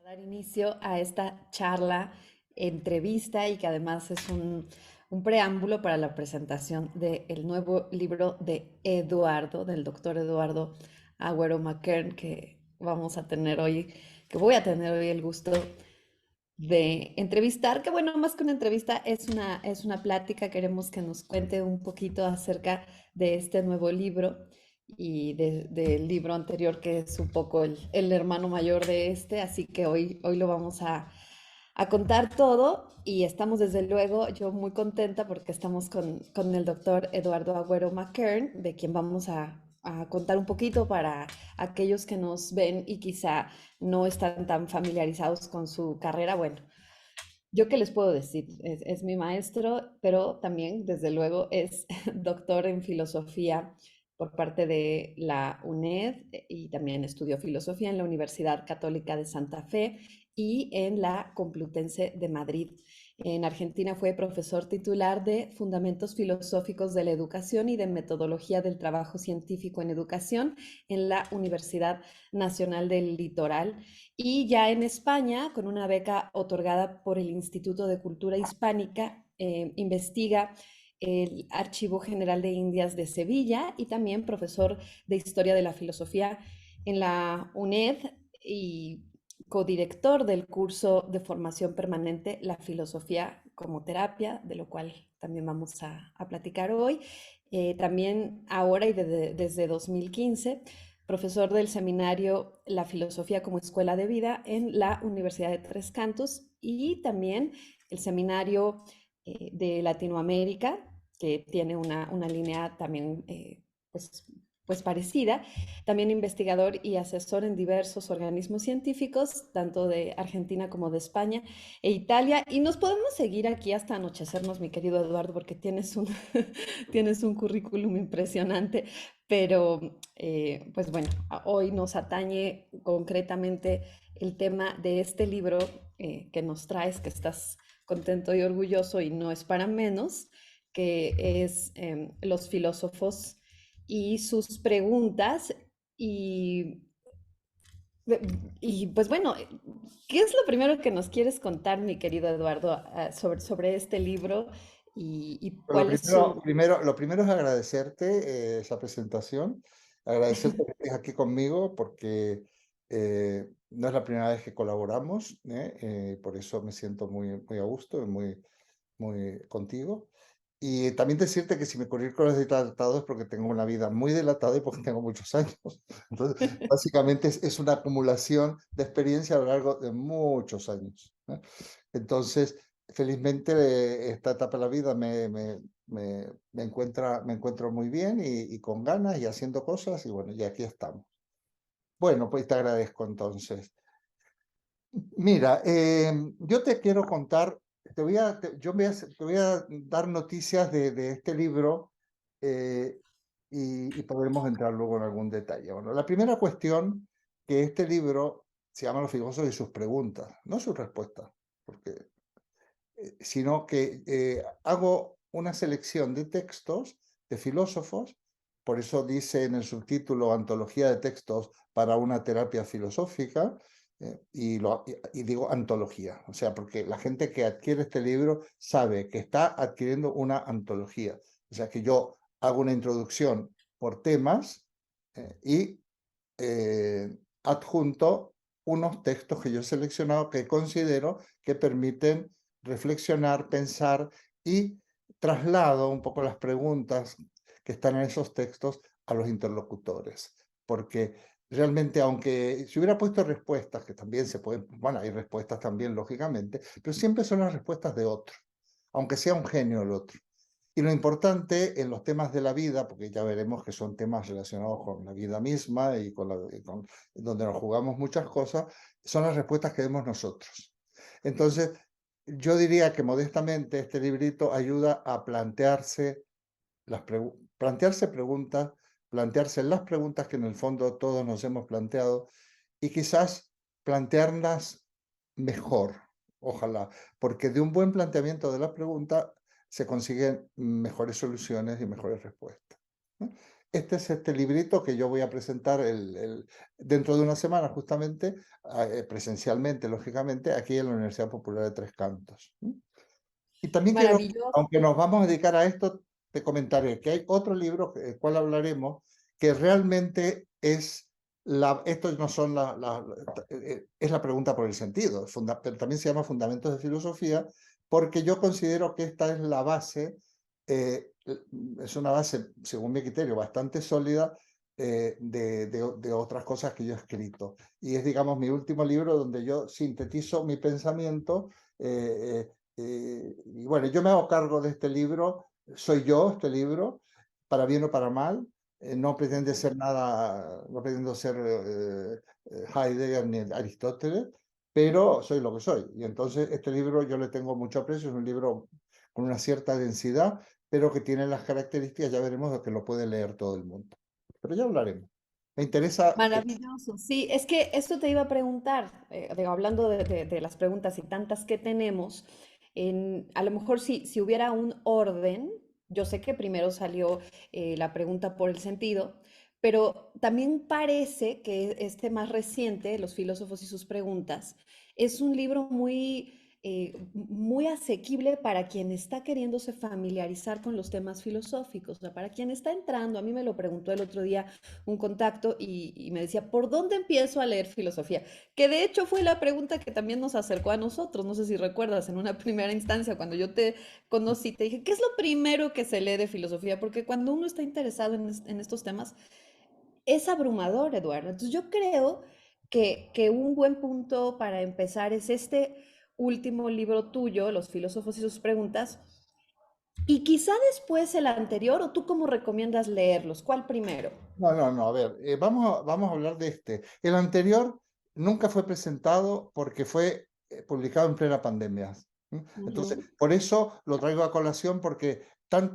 Dar inicio a esta charla, entrevista y que además es un preámbulo para la presentación del nuevo libro de Eduardo, del doctor Eduardo Agüero Mackern, que vamos a tener hoy, que voy a tener hoy el gusto de entrevistar, que bueno, más que una entrevista es una plática, queremos que nos cuente un poquito acerca de este nuevo libro y del libro anterior que es un poco el hermano mayor de este, así que hoy lo vamos a contar todo y estamos desde luego, yo muy contenta porque estamos con el doctor Eduardo Agüero Mackern, de quien vamos a contar un poquito para aquellos que nos ven y quizá no están tan familiarizados con su carrera. Bueno, yo qué les puedo decir, es mi maestro, pero también, desde luego, es doctor en filosofía por parte de la UNED y también estudió filosofía en la Universidad Católica de Santa Fe y en la Complutense de Madrid. En Argentina fue profesor titular de Fundamentos Filosóficos de la Educación y de Metodología del Trabajo Científico en Educación en la Universidad Nacional del Litoral y ya en España, con una beca otorgada por el Instituto de Cultura Hispánica, investiga el Archivo General de Indias de Sevilla y también profesor de Historia de la Filosofía en la UNED y codirector del curso de formación permanente La Filosofía como Terapia, de lo cual también vamos a platicar hoy. También ahora y desde 2015 profesor del seminario La Filosofía como Escuela de Vida en la Universidad de Tres Cantos y también el seminario de Latinoamérica, que tiene una línea también pues, pues parecida, también investigador y asesor en diversos organismos científicos, tanto de Argentina como de España e Italia. Y nos podemos seguir aquí hasta anochecernos, mi querido Eduardo, porque tienes tienes un currículum impresionante, pero pues bueno, hoy nos atañe concretamente el tema de este libro que nos traes, que estás contento y orgulloso y no es para menos, que es Los filósofos y sus preguntas. Y, y pues bueno, ¿qué es lo primero que nos quieres contar, mi querido Eduardo, sobre este libro y Pues cuál es su... lo primero es agradecerte esa presentación, agradecerte que estés aquí conmigo porque no es la primera vez que colaboramos, por eso me siento muy a gusto y muy contigo. Y también decirte que si mi currículum es dilatado es porque tengo una vida muy dilatada y porque tengo muchos años. Entonces, básicamente es una acumulación de experiencia a lo largo de muchos años, ¿no? Entonces, felizmente esta etapa de la vida me encuentro muy bien y con ganas y haciendo cosas y bueno, y aquí estamos. Bueno, pues te agradezco entonces. Mira, yo te quiero contar, te voy a dar noticias de este libro eh, y podremos entrar luego en algún detalle. Bueno, la primera cuestión, que este libro se llama Los filósofos y sus preguntas, no sus respuestas, porque sino que hago una selección de textos de filósofos, por eso dice en el subtítulo Antología de textos para una terapia filosófica, y digo antología, o sea, porque la gente que adquiere este libro sabe que está adquiriendo una antología, o sea, que yo hago una introducción por temas y adjunto unos textos que yo he seleccionado que considero que permiten reflexionar, pensar y traslado un poco las preguntas que están en esos textos a los interlocutores. Porque realmente, aunque si hubiera puesto respuestas, que también se pueden, bueno, hay respuestas también, lógicamente, pero siempre son las respuestas de otro, aunque sea un genio el otro. Y lo importante en los temas de la vida, porque ya veremos que son temas relacionados con la vida misma y donde nos jugamos muchas cosas, son las respuestas que demos nosotros. Entonces, yo diría que modestamente este librito ayuda a plantearse preguntas, plantearse las preguntas que en el fondo todos nos hemos planteado y quizás plantearlas mejor, ojalá, porque de un buen planteamiento de la pregunta se consiguen mejores soluciones y mejores respuestas, ¿no? este es este librito que yo voy a presentar dentro de una semana, justamente, presencialmente, lógicamente, aquí en la Universidad Popular de Tres Cantos. Y también quiero, aunque Maravilloso. nos vamos a dedicar a esto, te comentaré que hay otro libro, del cual hablaremos, que realmente es esto no son es la pregunta por el sentido, pero también se llama Fundamentos de Filosofía, porque yo considero que esta es la base, es una base, según mi criterio, bastante sólida de otras cosas que yo he escrito. Y es, digamos, mi último libro donde yo sintetizo mi pensamiento. Y bueno, yo me hago cargo de este libro, soy yo este libro, para bien o para mal. No pretende ser nada, no pretendo ser Heidegger ni Aristóteles, pero soy lo que soy. Y entonces este libro yo le tengo mucho aprecio, es un libro con una cierta densidad, pero que tiene las características, ya veremos, de que lo puede leer todo el mundo. Pero ya hablaremos. Me interesa. Maravilloso. Sí, es que esto te iba a preguntar, digo, hablando de las preguntas y tantas que tenemos, a lo mejor si hubiera un orden, yo sé que primero salió la pregunta por el sentido, pero también parece que este más reciente, Los filósofos y sus preguntas, es un libro muy asequible para quien está queriéndose familiarizar con los temas filosóficos, o sea, para quien está entrando. A mí me lo preguntó el otro día un contacto y me decía, ¿por dónde empiezo a leer filosofía? Que de hecho fue la pregunta que también nos acercó a nosotros. No sé si recuerdas, en una primera instancia, cuando yo te conocí, te dije, ¿qué es lo primero que se lee de filosofía? Porque cuando uno está interesado en estos temas, es abrumador, Eduardo. Entonces yo creo que un buen punto para empezar es este último libro tuyo, Los filósofos y sus preguntas, y quizá después el anterior, o tú cómo recomiendas leerlos, ¿cuál primero? No, no, no, a ver, vamos a hablar de este. El anterior nunca fue presentado porque fue publicado en plena pandemia. Entonces, Ujú. por eso lo traigo a colación porque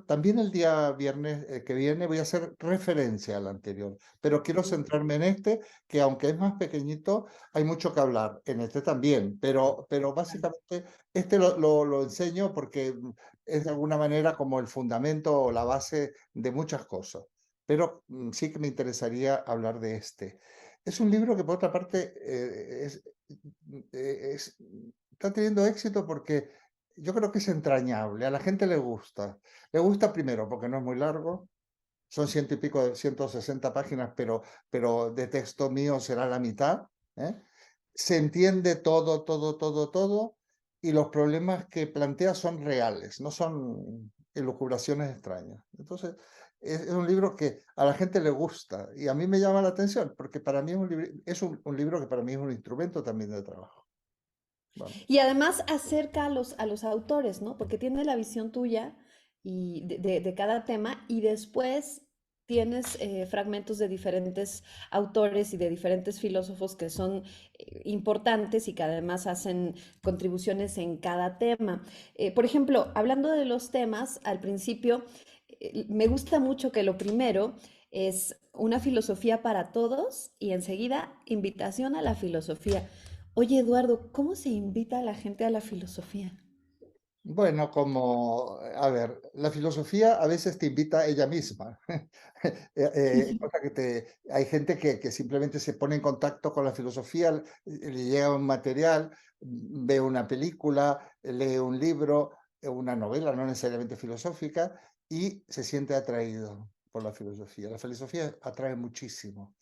también el día viernes que viene voy a hacer referencia al anterior, pero quiero centrarme en este, que aunque es más pequeñito, hay mucho que hablar. En este también, pero básicamente este lo enseño porque es de alguna manera como el fundamento o la base de muchas cosas, pero sí que me interesaría hablar de este. Es un libro que, por otra parte, está teniendo éxito porque yo creo que es entrañable, a la gente le gusta. Le gusta primero porque no es muy largo, son ciento y pico, 160 páginas, pero de texto mío será la mitad. ¿Eh? Se entiende todo, todo, todo, todo, y los problemas que plantea son reales, no son elucubraciones extrañas. Entonces, es un libro que a la gente le gusta y a mí me llama la atención, porque para mí es un libro que para mí es un instrumento también de trabajo. Bueno. Y además acerca a los autores, ¿no? Porque tiene la visión tuya y de cada tema y después tienes fragmentos de diferentes autores y de diferentes filósofos que son importantes y que además hacen contribuciones en cada tema. Por ejemplo, hablando de los temas, al principio me gusta mucho que lo primero es una filosofía para todos y enseguida invitación a la filosofía. Oye, Eduardo, ¿cómo se invita a la gente a la filosofía? Bueno, a ver, la filosofía a veces te invita a ella misma. Cosa hay gente que simplemente se pone en contacto con la filosofía, le llega un material, ve una película, lee un libro, una novela, no necesariamente filosófica, y se siente atraído por la filosofía. La filosofía atrae muchísimo.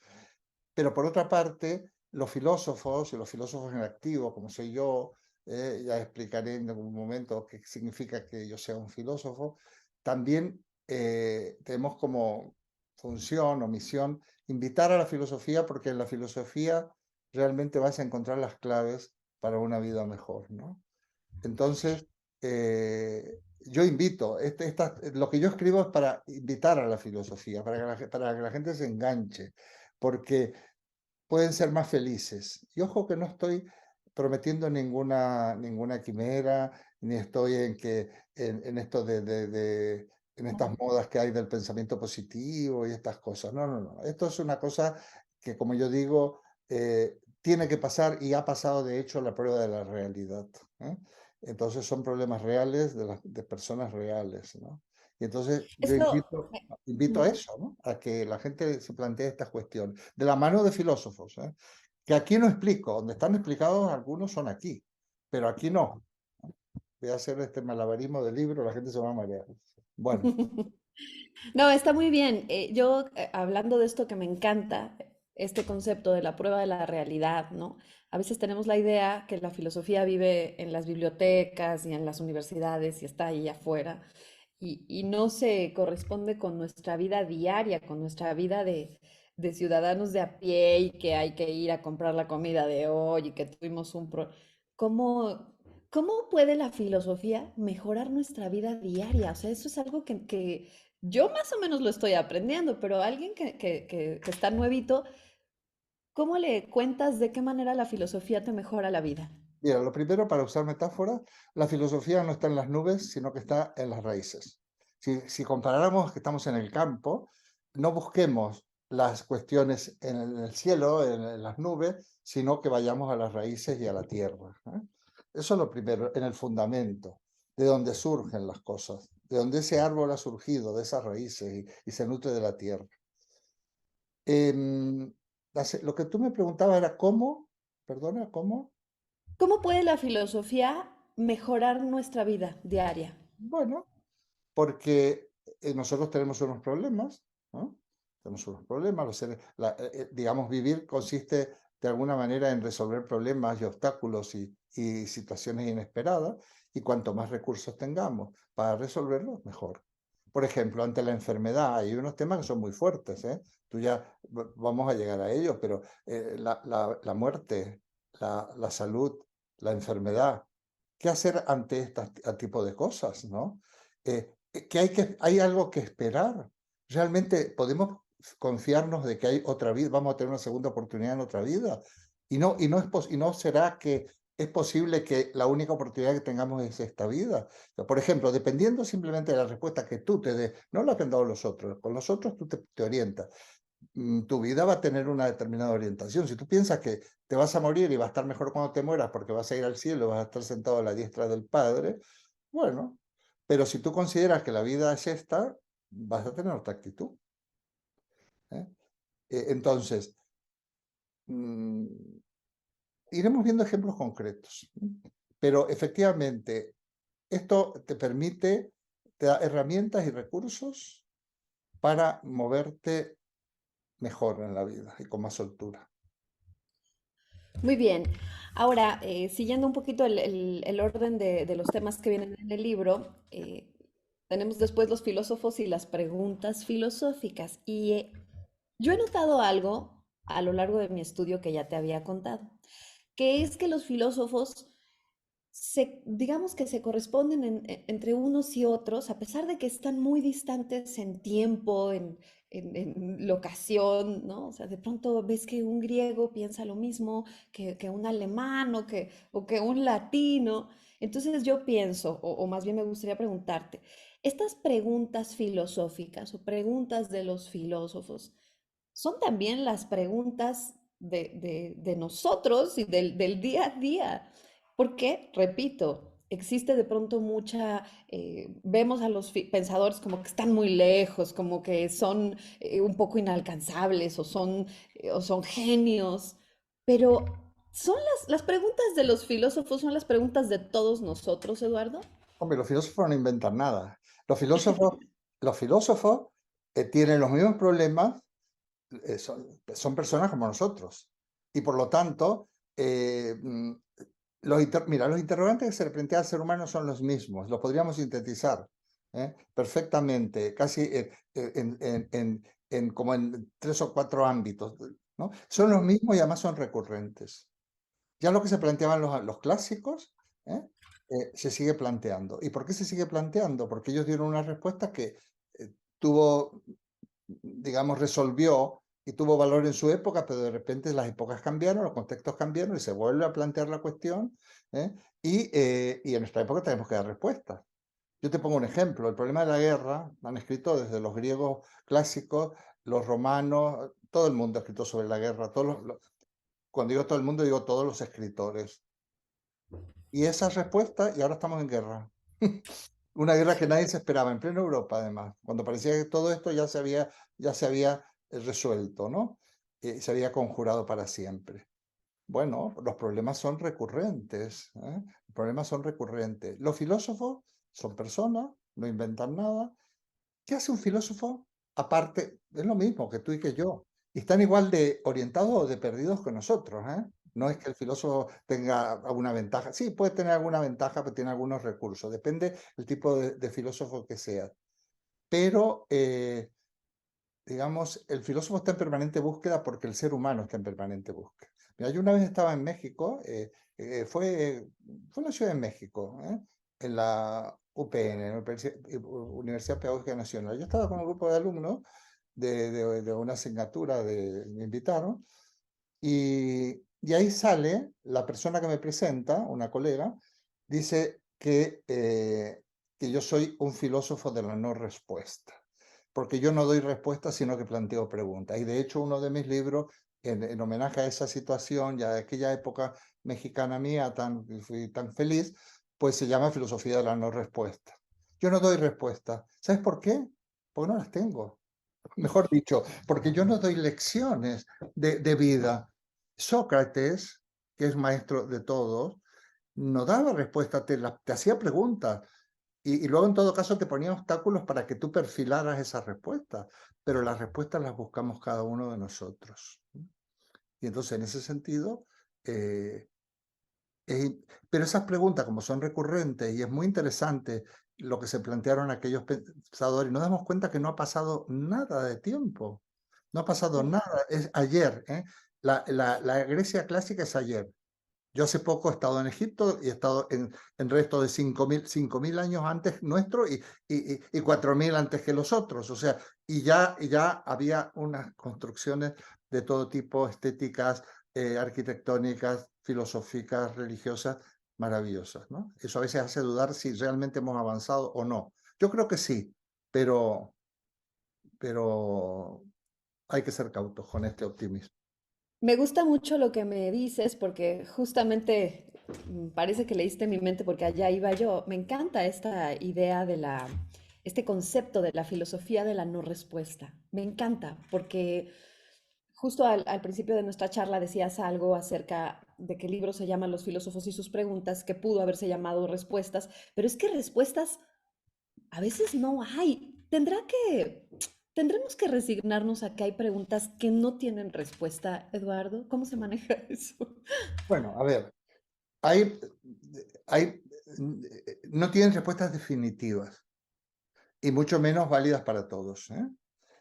Pero por otra parte, los filósofos y los filósofos en activo, como soy yo, ya explicaré en algún momento qué significa que yo sea un filósofo, también tenemos como función o misión invitar a la filosofía, porque en la filosofía realmente vas a encontrar las claves para una vida mejor, ¿no? Entonces, yo invito, lo que yo escribo es para invitar a la filosofía, para que la gente se enganche, porque pueden ser más felices. Y ojo que no estoy prometiendo ninguna quimera, ni estoy en esto en estas modas que hay del pensamiento positivo y estas cosas. No, no, no. Esto es una cosa que, como yo digo, tiene que pasar y ha pasado, de hecho, la prueba de la realidad. ¿Eh? Entonces son problemas reales de personas reales, ¿no? Y entonces yo Esto, invito a ujú. eso, ¿no? A que la gente se plantee esta cuestión, de la mano de filósofos, ¿eh? Que aquí no explico, donde están explicados algunos son aquí, pero aquí no. Voy a hacer este malabarismo del libro, la gente se va a marear. Bueno, No, está muy bien. Yo, hablando de esto que me encanta, este concepto de la prueba de la realidad, ¿no? A veces tenemos la idea que la filosofía vive en las bibliotecas y en las universidades y está ahí afuera y no se corresponde con nuestra vida diaria, con nuestra vida de ciudadanos de a pie y que hay que ir a comprar la comida de hoy y que tuvimos un ¿Cómo, cómo puede la filosofía mejorar nuestra vida diaria? O sea, eso es algo que yo más o menos lo estoy aprendiendo, pero alguien que está nuevito, ¿cómo le cuentas de qué manera la filosofía te mejora la vida? mira, lo primero, para usar metáfora, la filosofía no está en las nubes, sino que está en las raíces. Si comparáramos que estamos en el campo, no busquemos las cuestiones en el cielo, en las nubes, sino que vayamos a las raíces y a la tierra, ¿eh? Eso es lo primero, en el fundamento, de donde surgen las cosas, de donde ese árbol ha surgido, de esas raíces y se nutre de la tierra. Em, lo que tú me preguntabas era cómo, perdona, ¿cómo? ¿Cómo puede la filosofía mejorar nuestra vida diaria? Bueno, porque nosotros tenemos unos problemas, ¿no? Tenemos unos problemas, digamos, vivir consiste de alguna manera en resolver problemas y obstáculos y situaciones inesperadas, y cuanto más recursos tengamos para resolverlos, mejor. Por ejemplo, ante la enfermedad, hay unos temas que son muy fuertes, ¿eh? Tú ya vamos a llegar a ellos, pero la muerte, la salud, la enfermedad, ¿qué hacer ante este tipo de cosas, no? ¿Hay algo que esperar? ¿Realmente podemos confiarnos de que hay otra vida, vamos a tener una segunda oportunidad en otra vida? Y no será que es posible que la única oportunidad que tengamos es esta vida. Por ejemplo, dependiendo simplemente de la respuesta que tú te des, no la que han dado los otros, con los otros tú te orientas. Tu vida va a tener una determinada orientación. Si tú piensas que te vas a morir y va a estar mejor cuando te mueras porque vas a ir al cielo, vas a estar sentado a la diestra del Padre, bueno, pero si tú consideras que la vida es esta, vas a tener otra actitud, ¿eh? Entonces, mm, iremos viendo ejemplos concretos, ¿eh? Pero efectivamente, esto te permite, te da herramientas y recursos para moverte mejor en la vida y con más soltura. Muy bien. Ahora, siguiendo un poquito el orden de los temas que vienen en el libro, tenemos después los filósofos y las preguntas filosóficas. Y yo he notado algo a lo largo de mi estudio que ya te había contado, que es que los filósofos digamos que se corresponden entre unos y otros, a pesar de que están muy distantes en tiempo, en locación, ¿no? O sea, de pronto ves que un griego piensa lo mismo que un alemán o que un latino. Entonces yo pienso, o más bien me gustaría preguntarte, estas preguntas filosóficas o preguntas de los filósofos, ¿son también las preguntas de nosotros y del día a día? Porque, repito, existe de pronto vemos a los pensadores como que están muy lejos, como que son un poco inalcanzables o son genios, pero ¿son las preguntas de los filósofos, son las preguntas de todos nosotros, Eduardo? Hombre, los filósofos no inventan nada. Los filósofos tienen los mismos problemas, son personas como nosotros. Y por lo tanto, mira, los interrogantes que se le plantea al ser humano son los mismos, los podríamos sintetizar, perfectamente, casi como en 3 o 4 ámbitos, ¿no? Son los mismos y además son recurrentes. Ya lo que se planteaban los clásicos, ¿eh? Se sigue planteando. ¿Y por qué se sigue planteando? Porque ellos dieron una respuesta que tuvo, digamos, resolvió y tuvo valor en su época, pero de repente las épocas cambiaron, los contextos cambiaron y se vuelve a plantear la cuestión, ¿eh? Y en nuestra época tenemos que dar respuestas. Yo te pongo un ejemplo, el problema de la guerra, han escrito desde los griegos clásicos, los romanos, todo el mundo ha escrito sobre la guerra, cuando digo todo el mundo, digo todos los escritores. Y esa respuesta, y ahora estamos en guerra. Una guerra que nadie se esperaba, en plena Europa además, cuando parecía que todo esto ya se había resuelto, ¿no? Se había conjurado para siempre. Bueno, los problemas son recurrentes, ¿eh? Los problemas son recurrentes. Los filósofos son personas, no inventan nada. ¿Qué hace un filósofo? Aparte, es lo mismo que tú y que yo. Y están igual de orientados o de perdidos que nosotros, ¿eh? No es que el filósofo tenga alguna ventaja. Sí, puede tener alguna ventaja, pero tiene algunos recursos. Depende del tipo de filósofo que sea. Pero, digamos, el filósofo está en permanente búsqueda porque el ser humano está en permanente búsqueda. Mira, yo una vez estaba en México, fue en la Ciudad de México, en la UPN, Universidad Pedagógica Nacional. Yo estaba con un grupo de alumnos de una asignatura, me invitaron, y ahí sale la persona que me presenta, una colega, dice que yo soy un filósofo de la no respuesta, porque yo no doy respuestas, sino que planteo preguntas. Y de hecho, uno de mis libros, en homenaje a esa situación, ya de aquella época mexicana mía, fui tan feliz, pues se llama Filosofía de la no respuesta. Yo no doy respuestas. ¿Sabes por qué? Porque no las tengo. Mejor dicho, porque yo no doy lecciones de vida. Sócrates, que es maestro de todos, no daba respuesta, te hacía preguntas y luego en todo caso te ponía obstáculos para que tú perfilaras esas respuestas, pero las respuestas las buscamos cada uno de nosotros. Y entonces en ese sentido, eh, pero esas preguntas, como son recurrentes y es muy interesante lo que se plantearon aquellos pensadores, nos damos cuenta que no ha pasado nada de tiempo. No ha pasado nada, es ayer. La Grecia clásica es ayer. Yo hace poco he estado en Egipto y he estado en resto de 5.000 años antes nuestro y 4.000 antes que los otros. O sea, y ya había unas construcciones de todo tipo, estéticas, arquitectónicas, filosóficas, religiosas, maravillosas, ¿no? Eso a veces hace dudar si realmente hemos avanzado o no. Yo creo que sí, pero hay que ser cautos con este optimismo. Me gusta mucho lo que me dices porque justamente parece que leíste mi mente porque allá iba yo. Me encanta esta idea de este concepto de la filosofía de la no respuesta. Me encanta porque justo al principio de nuestra charla decías algo acerca de que el libro se llama Los filósofos y sus preguntas, que pudo haberse llamado respuestas, pero es que respuestas a veces no hay. Tendremos que resignarnos a que hay preguntas que no tienen respuesta, Eduardo. ¿Cómo se maneja eso? Bueno, a ver, hay, hay, no tienen respuestas definitivas y mucho menos válidas para todos, ¿eh?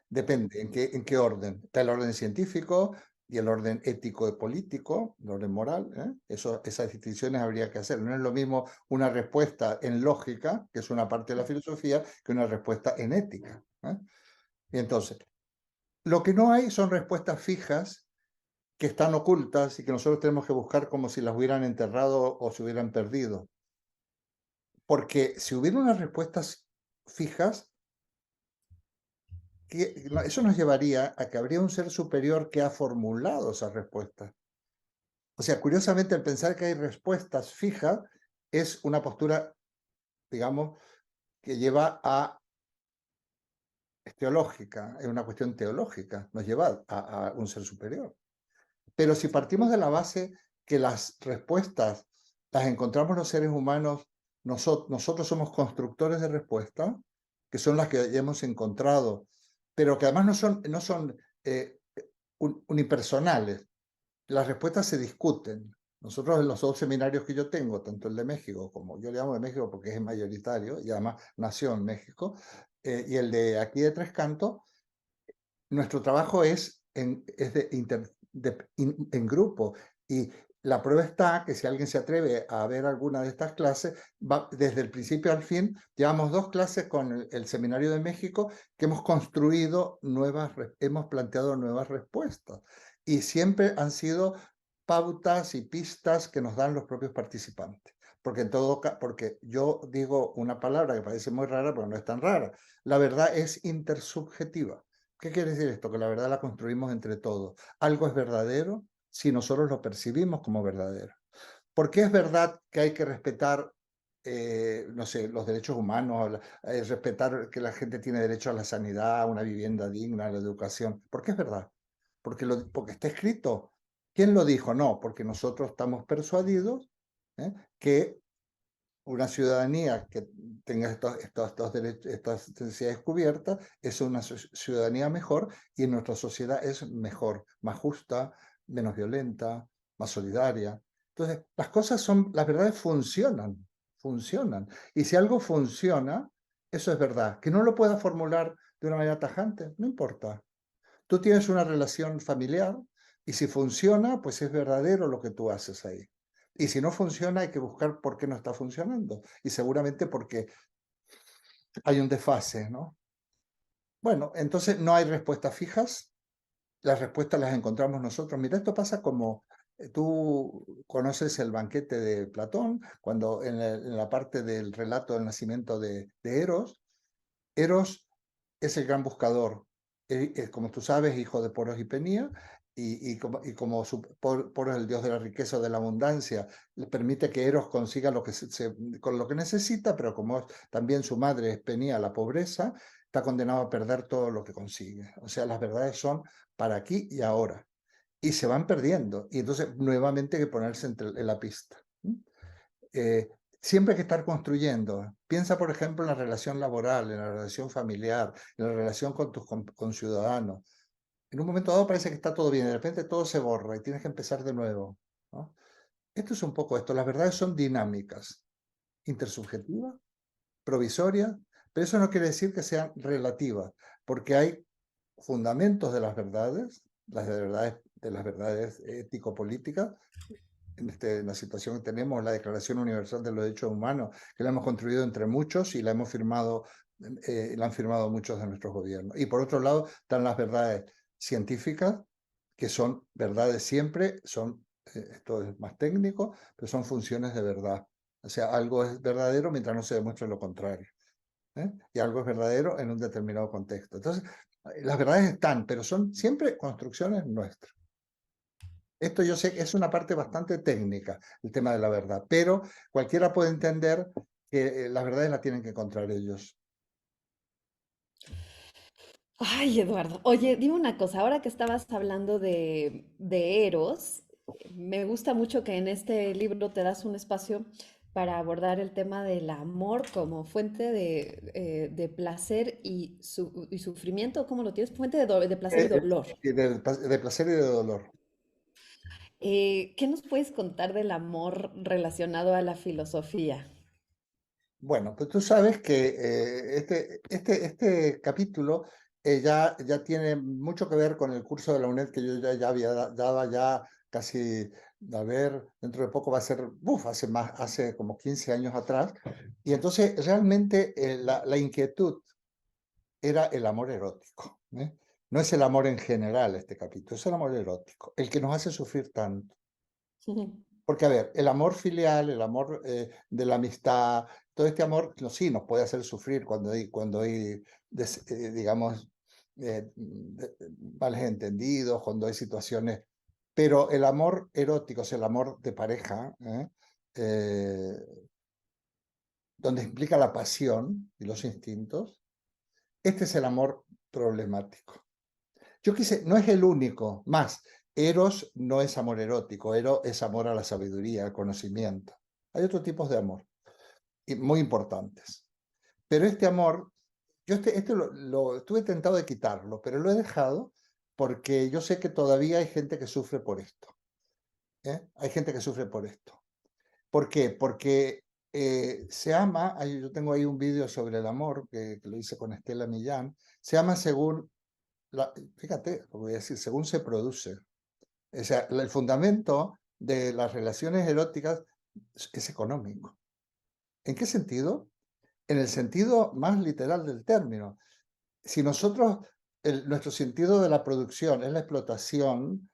Depende en qué orden. Está el orden científico y el orden ético y político, el orden moral, ¿eh? Esas distinciones habría que hacer. No es lo mismo una respuesta en lógica, que es una parte de la filosofía, que una respuesta en ética, ¿eh? Y entonces, lo que no hay son respuestas fijas que están ocultas y que nosotros tenemos que buscar como si las hubieran enterrado o se hubieran perdido. Porque si hubiera unas respuestas fijas, eso nos llevaría a que habría un ser superior que ha formulado esas respuestas. O sea, curiosamente, el pensar que hay respuestas fijas es una postura, digamos, que lleva es teológica, es una cuestión teológica, nos lleva a un ser superior. Pero si partimos de la base que las respuestas las encontramos los seres humanos, nosotros somos constructores de respuestas, que son las que ya hemos encontrado, pero que además no son unipersonales. Las respuestas se discuten. Nosotros en los dos seminarios que yo tengo, tanto el de México, como yo le llamo de México porque es mayoritario y además nació en México, y el de aquí de Tres Cantos, nuestro trabajo es en grupo. Y la prueba está que si alguien se atreve a ver alguna de estas clases, desde el principio al fin, llevamos 2 clases con el Seminario de México que hemos construido hemos planteado nuevas respuestas. Y siempre han sido pautas y pistas que nos dan los propios participantes. Porque yo digo una palabra que parece muy rara, pero no es tan rara. La verdad es intersubjetiva. ¿Qué quiere decir esto? Que la verdad la construimos entre todos. Algo es verdadero si nosotros lo percibimos como verdadero. ¿Por qué es verdad que hay que respetar no sé, los derechos humanos, respetar que la gente tiene derecho a la sanidad, a una vivienda digna, a la educación, porque es verdad, porque está escrito. ¿Quién lo dijo? No, porque nosotros estamos persuadidos, ¿eh? Que una ciudadanía que tenga estos derechos, estas necesidades cubiertas es una ciudadanía mejor y nuestra sociedad es mejor, más justa, menos violenta, más solidaria. Entonces, las verdades funcionan, funcionan. Y si algo funciona, eso es verdad. Que no lo pueda formular de una manera tajante, no importa. Tú tienes una relación familiar y si funciona, pues es verdadero lo que tú haces ahí. Y si no funciona, hay que buscar por qué no está funcionando. Y seguramente porque hay un desfase, ¿no? Bueno, entonces no hay respuestas fijas. Las respuestas las encontramos nosotros. Mira, esto pasa como tú conoces el banquete de Platón, cuando en la parte del relato del nacimiento de Eros, Eros es el gran buscador. Como tú sabes, hijo de Poros y Penía, como Poros es el dios de la riqueza o de la abundancia, le permite que Eros consiga con lo que necesita, pero como también su madre es Penía, la pobreza, está condenado a perder todo lo que consigue. O sea, las verdades son para aquí y ahora. Y se van perdiendo. Y entonces nuevamente hay que ponerse en la pista. eh, Siempre hay que estar construyendo. Piensa, por ejemplo, en la relación laboral, en la relación familiar, en la relación con tus conciudadanos. En un momento dado parece que está todo bien, de repente todo se borra y tienes que empezar de nuevo, ¿no? Esto es un poco esto. Las verdades son dinámicas, intersubjetivas, provisorias, pero eso no quiere decir que sean relativas, porque hay fundamentos de las verdades ético-políticas, en la situación que tenemos, la Declaración Universal de los Derechos Humanos, que la hemos construido entre muchos y la han firmado muchos de nuestros gobiernos. Y por otro lado, están las verdades científicas, que son verdades siempre, esto es más técnico, pero son funciones de verdad. O sea, algo es verdadero mientras no se demuestre lo contrario. Y algo es verdadero en un determinado contexto. Entonces, las verdades están, pero son siempre construcciones nuestras. Esto yo sé que es una parte bastante técnica, el tema de la verdad, pero cualquiera puede entender que las verdades las tienen que encontrar ellos. Ay, Eduardo. Oye, dime una cosa, ahora que estabas hablando de Eros, me gusta mucho que en este libro te das un espacio para abordar el tema del amor como fuente de placer y sufrimiento. ¿Cómo lo tienes? Fuente de placer y dolor. De placer y de dolor. ¿Qué nos puedes contar del amor relacionado a la filosofía? Bueno, pues tú sabes que este capítulo ya tiene mucho que ver con el curso de la UNED que yo ya había dado ya casi, a ver, dentro de poco va a ser, hace como 15 años atrás. Y entonces realmente la inquietud era el amor erótico, ¿eh? No es el amor en general este capítulo, es el amor erótico, el que nos hace sufrir tanto. Porque, a ver, el amor filial, el amor de la amistad, todo este amor, sí, nos puede hacer sufrir cuando hay digamos, males entendidos, cuando hay situaciones, pero el amor erótico, es el amor de pareja, Eh, donde implica la pasión y los instintos, este es el amor problemático. No es el único, más, Eros no es amor erótico, Eros es amor a la sabiduría, al conocimiento. Hay otros tipos de amor, y muy importantes. Pero este amor, este lo estuve tentado de quitarlo, pero lo he dejado porque yo sé que todavía hay gente que sufre por esto. Hay gente que sufre por esto. ¿Por qué? Porque se ama, yo tengo ahí un vídeo sobre el amor que lo hice con Estela Millán, se ama según, fíjate, lo voy a decir, según se produce. O sea, el fundamento de las relaciones eróticas es económico. ¿En qué sentido? En el sentido más literal del término. Si nosotros, nuestro sentido de la producción es la explotación,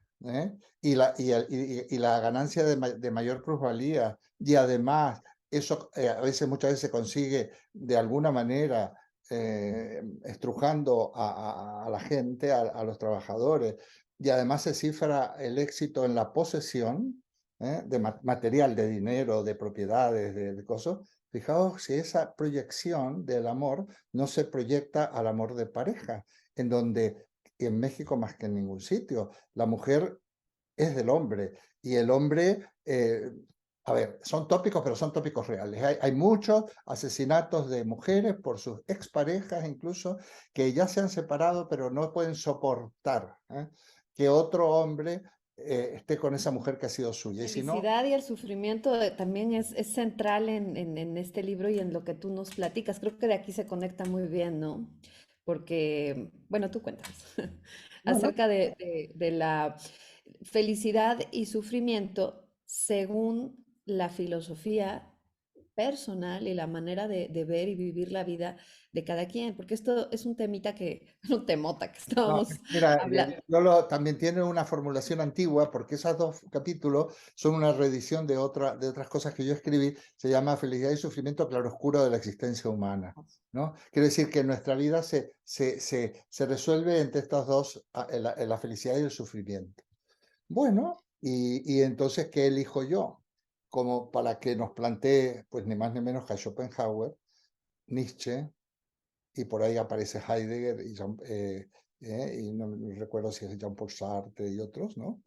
y la ganancia de mayor plusvalía, y además eso muchas veces se consigue de alguna manera estrujando a la gente, a los trabajadores, y además se cifra el éxito en la posesión, de material, de dinero, de propiedades, de cosas. Fijaos si esa proyección del amor no se proyecta al amor de pareja, en donde en México más que en ningún sitio, la mujer es del hombre y el hombre, a ver, son tópicos, pero son tópicos reales. Hay muchos asesinatos de mujeres por sus exparejas incluso, que ya se han separado, pero no pueden soportar que otro hombre esté con esa mujer que ha sido suya. Y si no, Felicidad y el sufrimiento también es central en este libro y en lo que tú nos platicas. Creo que de aquí se conecta muy bien, ¿no? Porque, bueno, tú cuentas no, no, acerca de la felicidad y sufrimiento según la filosofía personal y la manera de ver y vivir la vida de cada quien, porque esto es un temita que, un temota que no, estábamos mira, hablando. también tiene una formulación antigua, porque esos dos capítulos son una reedición de otras cosas que yo escribí, se llama Felicidad y Sufrimiento, claroscuro de la existencia humana, ¿no? Quiero decir que nuestra vida se resuelve entre estas dos, en la felicidad y el sufrimiento. Bueno, y entonces, ¿qué elijo yo? Como para que nos plantee, pues ni más ni menos que a Schopenhauer, Nietzsche, y por ahí aparece Heidegger y no recuerdo si es Jean-Paul Sartre y otros, ¿no?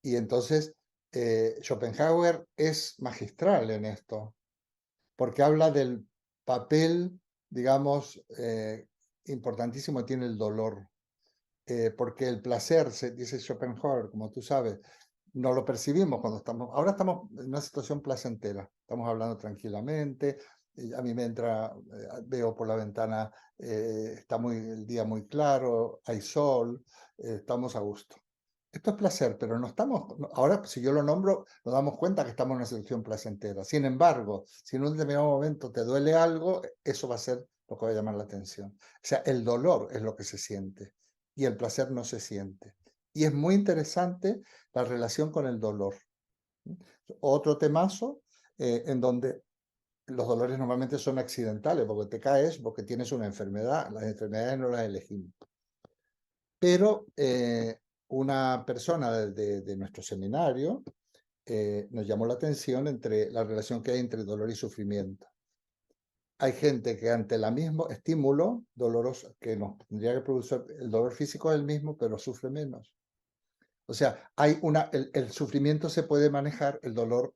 Y entonces Schopenhauer es magistral en esto, porque habla del papel, digamos, importantísimo que tiene el dolor, porque el placer, se dice Schopenhauer, como tú sabes, no lo percibimos cuando estamos, ahora estamos en una situación placentera, estamos hablando tranquilamente, a mí me entra, veo por la ventana, está el día muy claro, hay sol, estamos a gusto. Esto es placer, pero no estamos, ahora si yo lo nombro, nos damos cuenta que estamos en una situación placentera. Sin embargo, si en un determinado momento te duele algo, eso va a ser lo que va a llamar la atención. O sea, el dolor es lo que se siente y el placer no se siente. Y es muy interesante la relación con el dolor. Otro temazo en donde los dolores normalmente son accidentales, porque te caes, porque tienes una enfermedad. Las enfermedades no las elegimos. Pero una persona de nuestro seminario nos llamó la atención entre la relación que hay entre dolor y sufrimiento. Hay gente que ante el mismo estímulo doloroso que nos tendría que producir, el dolor físico es el mismo, pero sufre menos. O sea, el sufrimiento se puede manejar, el dolor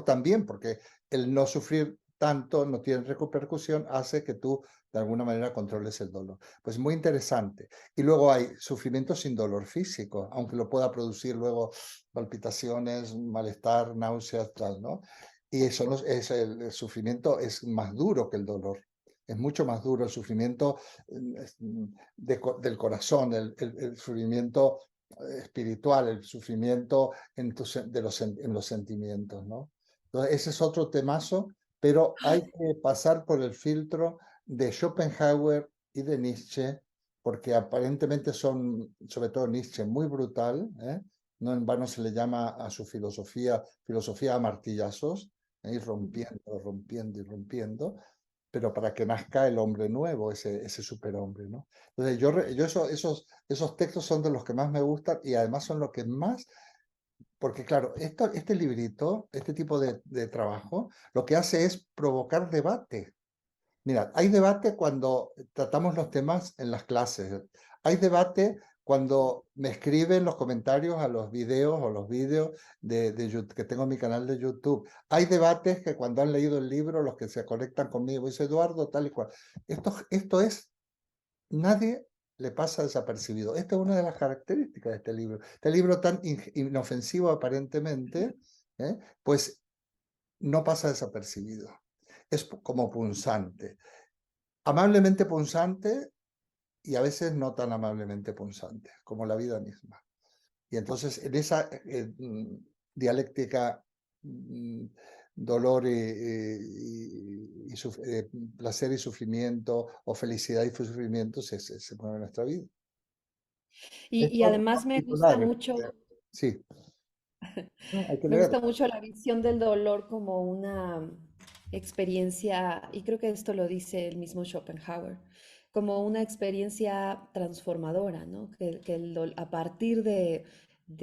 también, porque el no sufrir tanto, no tiene repercusión, hace que tú de alguna manera controles el dolor. Pues muy interesante. Y luego hay sufrimiento sin dolor físico, aunque lo pueda producir luego palpitaciones, malestar, náuseas, tal, ¿no? Y eso no, el sufrimiento es más duro que el dolor. Es mucho más duro el sufrimiento del corazón, el sufrimiento espiritual, el sufrimiento en los sentimientos, ¿no? Entonces, ese es otro temazo, pero hay que pasar por el filtro de Schopenhauer y de Nietzsche, porque aparentemente son, sobre todo Nietzsche, muy brutal, ¿eh? No en vano se le llama a su filosofía a martillazos, ir rompiendo, rompiendo y rompiendo, pero para que nazca el hombre nuevo, ese superhombre, ¿no? Entonces, esos textos son de los que más me gustan y además son los que más, porque claro, este librito, este tipo de trabajo, lo que hace es provocar debate. Mira, hay debate cuando tratamos los temas en las clases. Hay debate cuando me escriben los comentarios a los videos o los vídeos que tengo en mi canal de YouTube. Hay debates que cuando han leído el libro, los que se conectan conmigo, dice Eduardo, tal y cual. Esto es, nadie le pasa desapercibido. Esta es una de las características de este libro. Este libro tan inofensivo aparentemente, pues no pasa desapercibido. Es como punzante, amablemente punzante y a veces no tan amablemente punzante, como la vida misma. Y entonces en esa dialéctica, mm, dolor placer y sufrimiento, o felicidad y sufrimiento, se mueve nuestra vida. Y Esto es además particular. Sí, no, hay que me leer. gusta mucho la visión del dolor como una experiencia, y creo que esto lo dice el mismo Schopenhauer, como una experiencia transformadora, ¿no? Que a partir de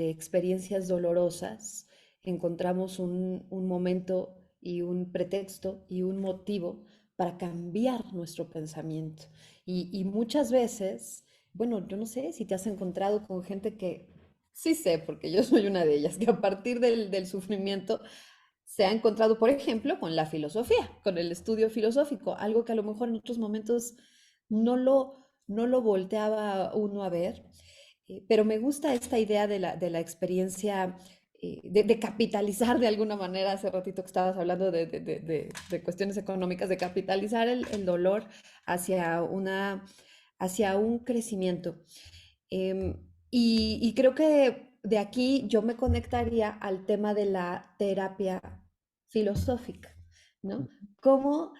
experiencias dolorosas encontramos un momento y un pretexto y un motivo para cambiar nuestro pensamiento. Y muchas veces, bueno, yo no sé si te has encontrado con gente que, sí sé, porque yo soy una de ellas, que a partir del sufrimiento se ha encontrado, por ejemplo, con la filosofía, con el estudio filosófico, algo que a lo mejor en otros momentos no lo volteaba uno a ver. Pero me gusta esta idea de la experiencia, de capitalizar de alguna manera, hace ratito que estabas hablando de cuestiones económicas, de capitalizar el dolor hacia hacia un crecimiento. Y creo que de aquí yo me conectaría al tema de la terapia filosófica, ¿no? ¿Cómo,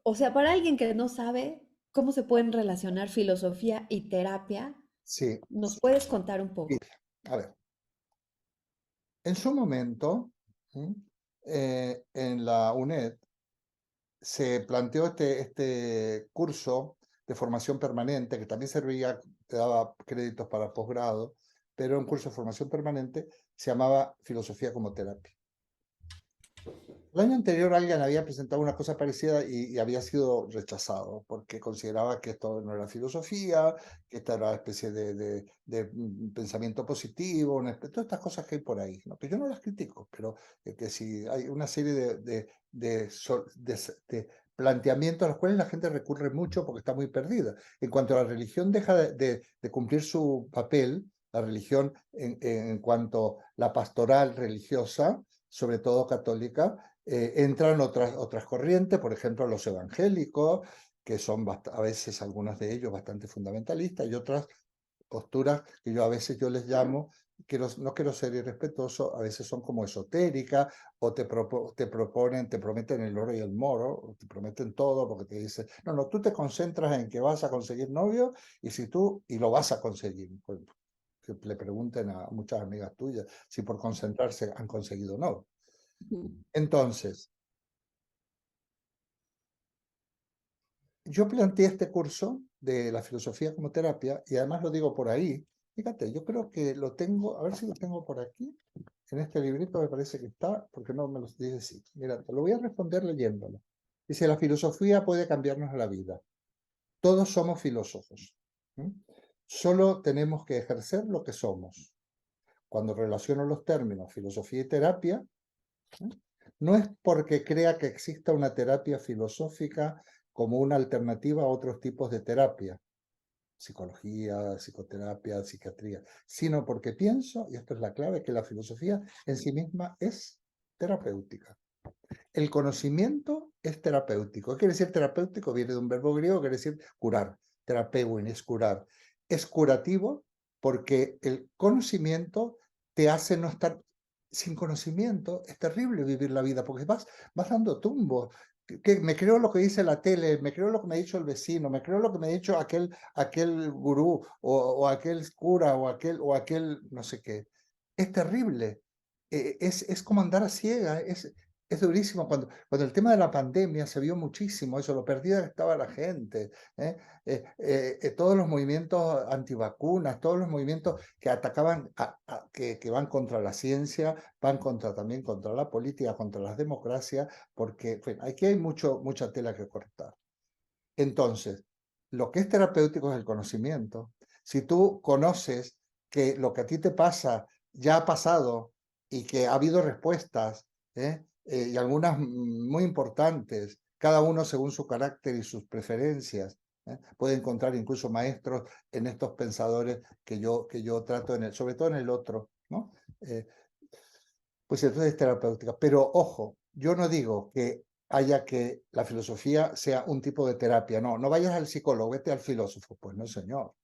o sea, para alguien que no sabe cómo se pueden relacionar filosofía y terapia, Sí, ¿nos puedes contar un mira, poco? a ver, en su momento, ¿m? En la UNED se planteó este curso de formación permanente, que también servía, te daba créditos para posgrado, pero un curso de formación permanente, se llamaba Filosofía como Terapia. El año anterior alguien había presentado una cosa parecida y había sido rechazado porque consideraba que esto no era filosofía, que esta era una especie de pensamiento positivo, todas estas cosas que hay por ahí, ¿no? Que yo no las critico, pero que si hay una serie de planteamientos a los cuales la gente recurre mucho porque está muy perdida. En cuanto a la religión deja de cumplir su papel, la religión en cuanto a la pastoral religiosa, sobre todo católica, entran otras corrientes, por ejemplo los evangélicos, que son a veces algunos de ellos bastante fundamentalistas, y otras posturas que yo a veces yo les llamo, no quiero ser irrespetuoso, a veces son como esotéricas, o te prometen el oro y el moro, o te prometen todo, porque te dicen, no, no, tú te concentras en que vas a conseguir novio, y lo vas a conseguir. Pues, que le pregunten a muchas amigas tuyas si por concentrarse han conseguido novio. Ujú. Entonces, yo planteé este curso de la filosofía como terapia y además lo digo por ahí. Fíjate, yo creo que lo tengo, a ver si lo tengo por aquí. En este librito me parece que está, porque no me lo dice así. Mira, te lo voy a responder leyéndolo. Dice, la filosofía puede cambiarnos la vida. Todos somos filósofos. ¿Mm? Solo tenemos que ejercer lo que somos. Cuando relaciono los términos filosofía y terapia, ¿eh? No es porque crea que exista una terapia filosófica como una alternativa a otros tipos de terapia, psicología, psicoterapia, psiquiatría, sino porque pienso, y esto es la clave, que la filosofía en sí misma es terapéutica. El conocimiento es terapéutico. ¿Qué quiere decir terapéutico? Viene de un verbo griego, quiere decir curar. Terapeuin es curar. Es curativo porque el conocimiento te hace no estar sin conocimiento. Es terrible vivir la vida porque vas dando tumbos. Que me creo lo que dice la tele, me creo lo que me ha dicho el vecino, me creo lo que me ha dicho aquel gurú o aquel cura o aquel no sé qué. Es terrible. Es como andar a ciega, es durísimo. Cuando el tema de la pandemia se vio muchísimo eso, lo perdida que estaba la gente, ¿eh? Todos los movimientos antivacunas, todos los movimientos que atacaban, que van contra la ciencia, van también contra la política, contra las democracias, porque bueno, aquí hay mucha tela que cortar. Entonces, lo que es terapéutico es el conocimiento. Si tú conoces que lo que a ti te pasa ya ha pasado y que ha habido respuestas, y algunas muy importantes, cada uno según su carácter y sus preferencias, puede encontrar incluso maestros en estos pensadores que yo trato, sobre todo en el otro, ¿no? Eh, pues entonces es terapéutica. Pero ojo, yo no digo que haya que la filosofía sea un tipo de terapia. No, no vayas al psicólogo, vete al filósofo. Pues no, señor.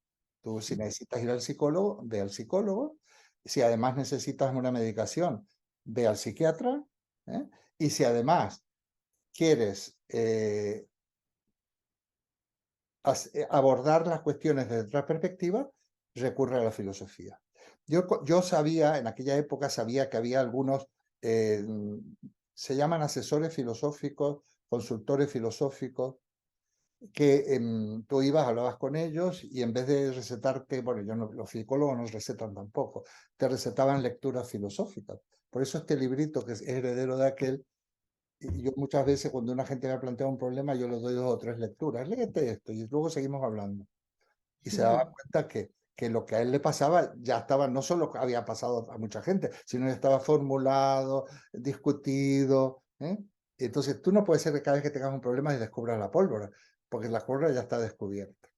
Tú si necesitas ir al psicólogo, ve al psicólogo. Si además necesitas una medicación, ve al psiquiatra. ¿Eh? Y si además quieres abordar las cuestiones desde otra perspectiva, recurre a la filosofía. Yo sabía, en aquella época sabía que había algunos, eh, se llaman asesores filosóficos, consultores filosóficos, que tú ibas, hablabas con ellos y en vez de recetarte, bueno, yo no, los psicólogos no recetan tampoco, te recetaban lecturas filosóficas. Por eso este librito, que es heredero de aquel, y yo muchas veces cuando una gente me plantea un problema, yo le doy 2 o 3 lecturas. Léete esto y luego seguimos hablando. Y se daba cuenta que lo que a él le pasaba ya estaba, no solo había pasado a mucha gente, sino ya estaba formulado, discutido. ¿Eh? Entonces tú no puedes ser que cada vez que tengas un problema y descubras la pólvora, porque la pólvora ya está descubierta.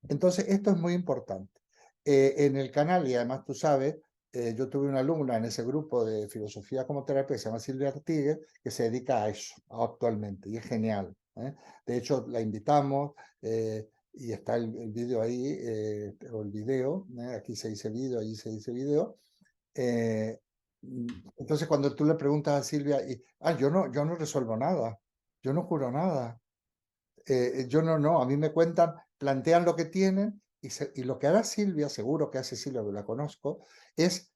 Entonces esto es muy importante. En el canal, y además tú sabes, yo tuve una alumna en ese grupo de filosofía como terapia, se llama Silvia Artigue, que se dedica a eso actualmente, y es genial. ¿Eh? De hecho, la invitamos, y está el vídeo ahí, o el video, aquí se dice vídeo, allí se dice video. Eh, entonces, cuando tú le preguntas a Silvia, yo no resuelvo nada, yo no curo nada, yo no, a mí me cuentan, plantean lo que tienen y lo que hará Silvia, seguro que hace Silvia, que la conozco, es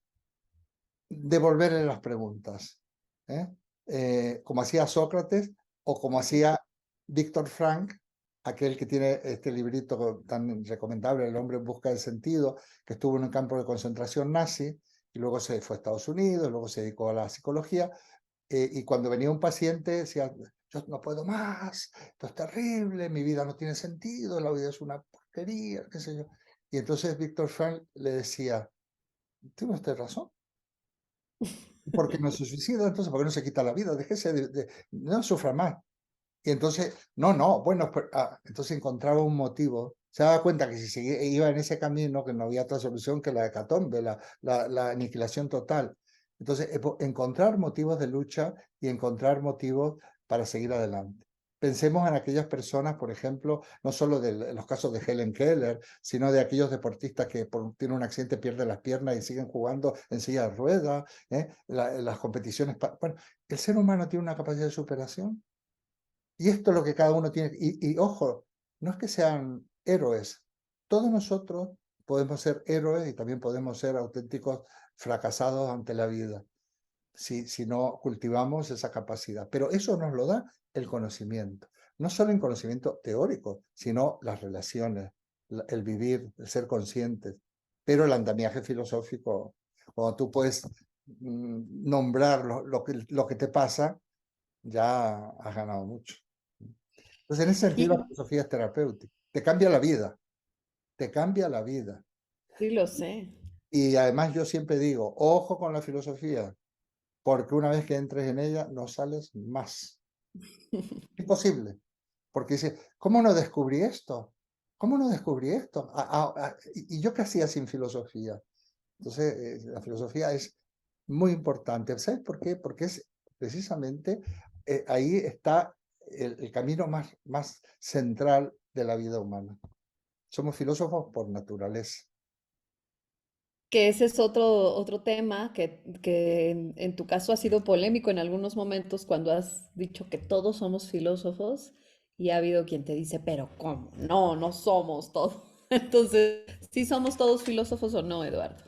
devolverle las preguntas, ¿eh? Como hacía Sócrates o como hacía Víctor Frank, aquel que tiene este librito tan recomendable, El hombre en busca del sentido, que estuvo en un campo de concentración nazi y luego se fue a Estados Unidos, luego se dedicó a la psicología, y cuando venía un paciente decía, yo no puedo más, esto es terrible, mi vida no tiene sentido, la vida es una porquería, qué sé yo. Y entonces Víctor Frank le decía, tiene usted razón, ¿por qué no se suicida? Entonces, ¿por qué no se quita la vida? Déjese no sufra más. Y entonces, bueno, pues, entonces encontraba un motivo. Se daba cuenta que si iba en ese camino, que no había otra solución que la hecatombe, la aniquilación total. Entonces, encontrar motivos de lucha y encontrar motivos para seguir adelante. Pensemos en aquellas personas, por ejemplo, no solo de los casos de Helen Keller, sino de aquellos deportistas que tienen un accidente, pierden las piernas y siguen jugando en silla de ruedas, las competiciones. Bueno, el ser humano tiene una capacidad de superación y esto es lo que cada uno tiene. Y ojo, no es que sean héroes. Todos nosotros podemos ser héroes y también podemos ser auténticos fracasados ante la vida, si no cultivamos esa capacidad. Pero eso nos lo da el conocimiento. No solo el conocimiento teórico, sino las relaciones, el vivir, el ser conscientes. Pero el andamiaje filosófico, cuando tú puedes nombrar lo que te pasa, ya has ganado mucho. Entonces, en ese sentido, la Y filosofía es terapéutica. Te cambia la vida, te cambia la vida. sí, lo sé. Y además yo siempre digo, ojo con la filosofía, porque una vez que entres en ella, no sales más. Imposible. Porque dice, ¿cómo no descubrí esto? ¿Cómo no descubrí esto? ¿Y yo qué hacía sin filosofía? Entonces, la filosofía es muy importante. ¿Sabes por qué? Porque es precisamente ahí está el camino más central de la vida humana. Somos filósofos por naturaleza. Que ese es otro tema que en tu caso ha sido polémico en algunos momentos cuando has dicho que todos somos filósofos y ha habido quien te dice, pero ¿cómo? No, no somos todos. Entonces, ¿sí somos todos filósofos o no, Eduardo?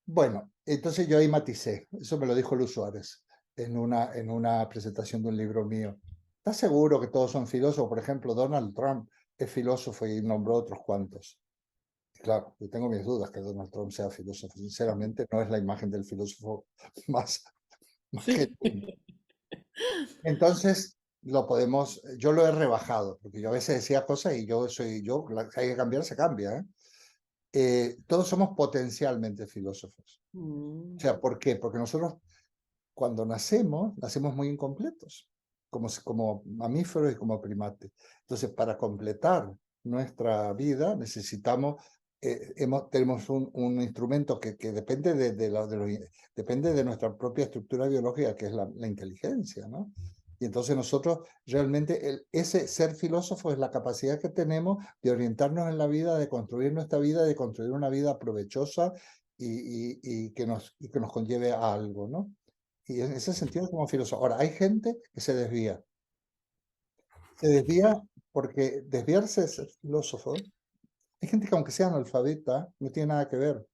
Bueno, entonces yo ahí maticé. Eso me lo dijo Luis Suárez en una presentación de un libro mío. ¿Estás seguro que todos son filósofos? Por ejemplo, Donald Trump es filósofo y nombró otros cuantos. Claro, yo tengo mis dudas que Donald Trump sea filósofo. Sinceramente, no es la imagen del filósofo más, más Sí. genuino. Entonces, yo lo he rebajado, porque yo a veces decía cosas y la que hay que cambiar, se cambia. Todos somos potencialmente filósofos. O Mm. sea, ¿por qué? Porque nosotros cuando nacemos muy incompletos, como mamíferos y como primates. Entonces, para completar nuestra vida necesitamos, tenemos un instrumento que depende depende de nuestra propia estructura biológica, que es la inteligencia, ¿no? Y entonces nosotros realmente, ese ser filósofo es la capacidad que tenemos de orientarnos en la vida, de construir nuestra vida, de construir una vida provechosa y que nos conlleve a algo, ¿no? Y en ese sentido como filósofo. Ahora, hay gente que se desvía. Se desvía porque desviarse de ser filósofo, hay gente que aunque sea analfabeta, no tiene nada que ver.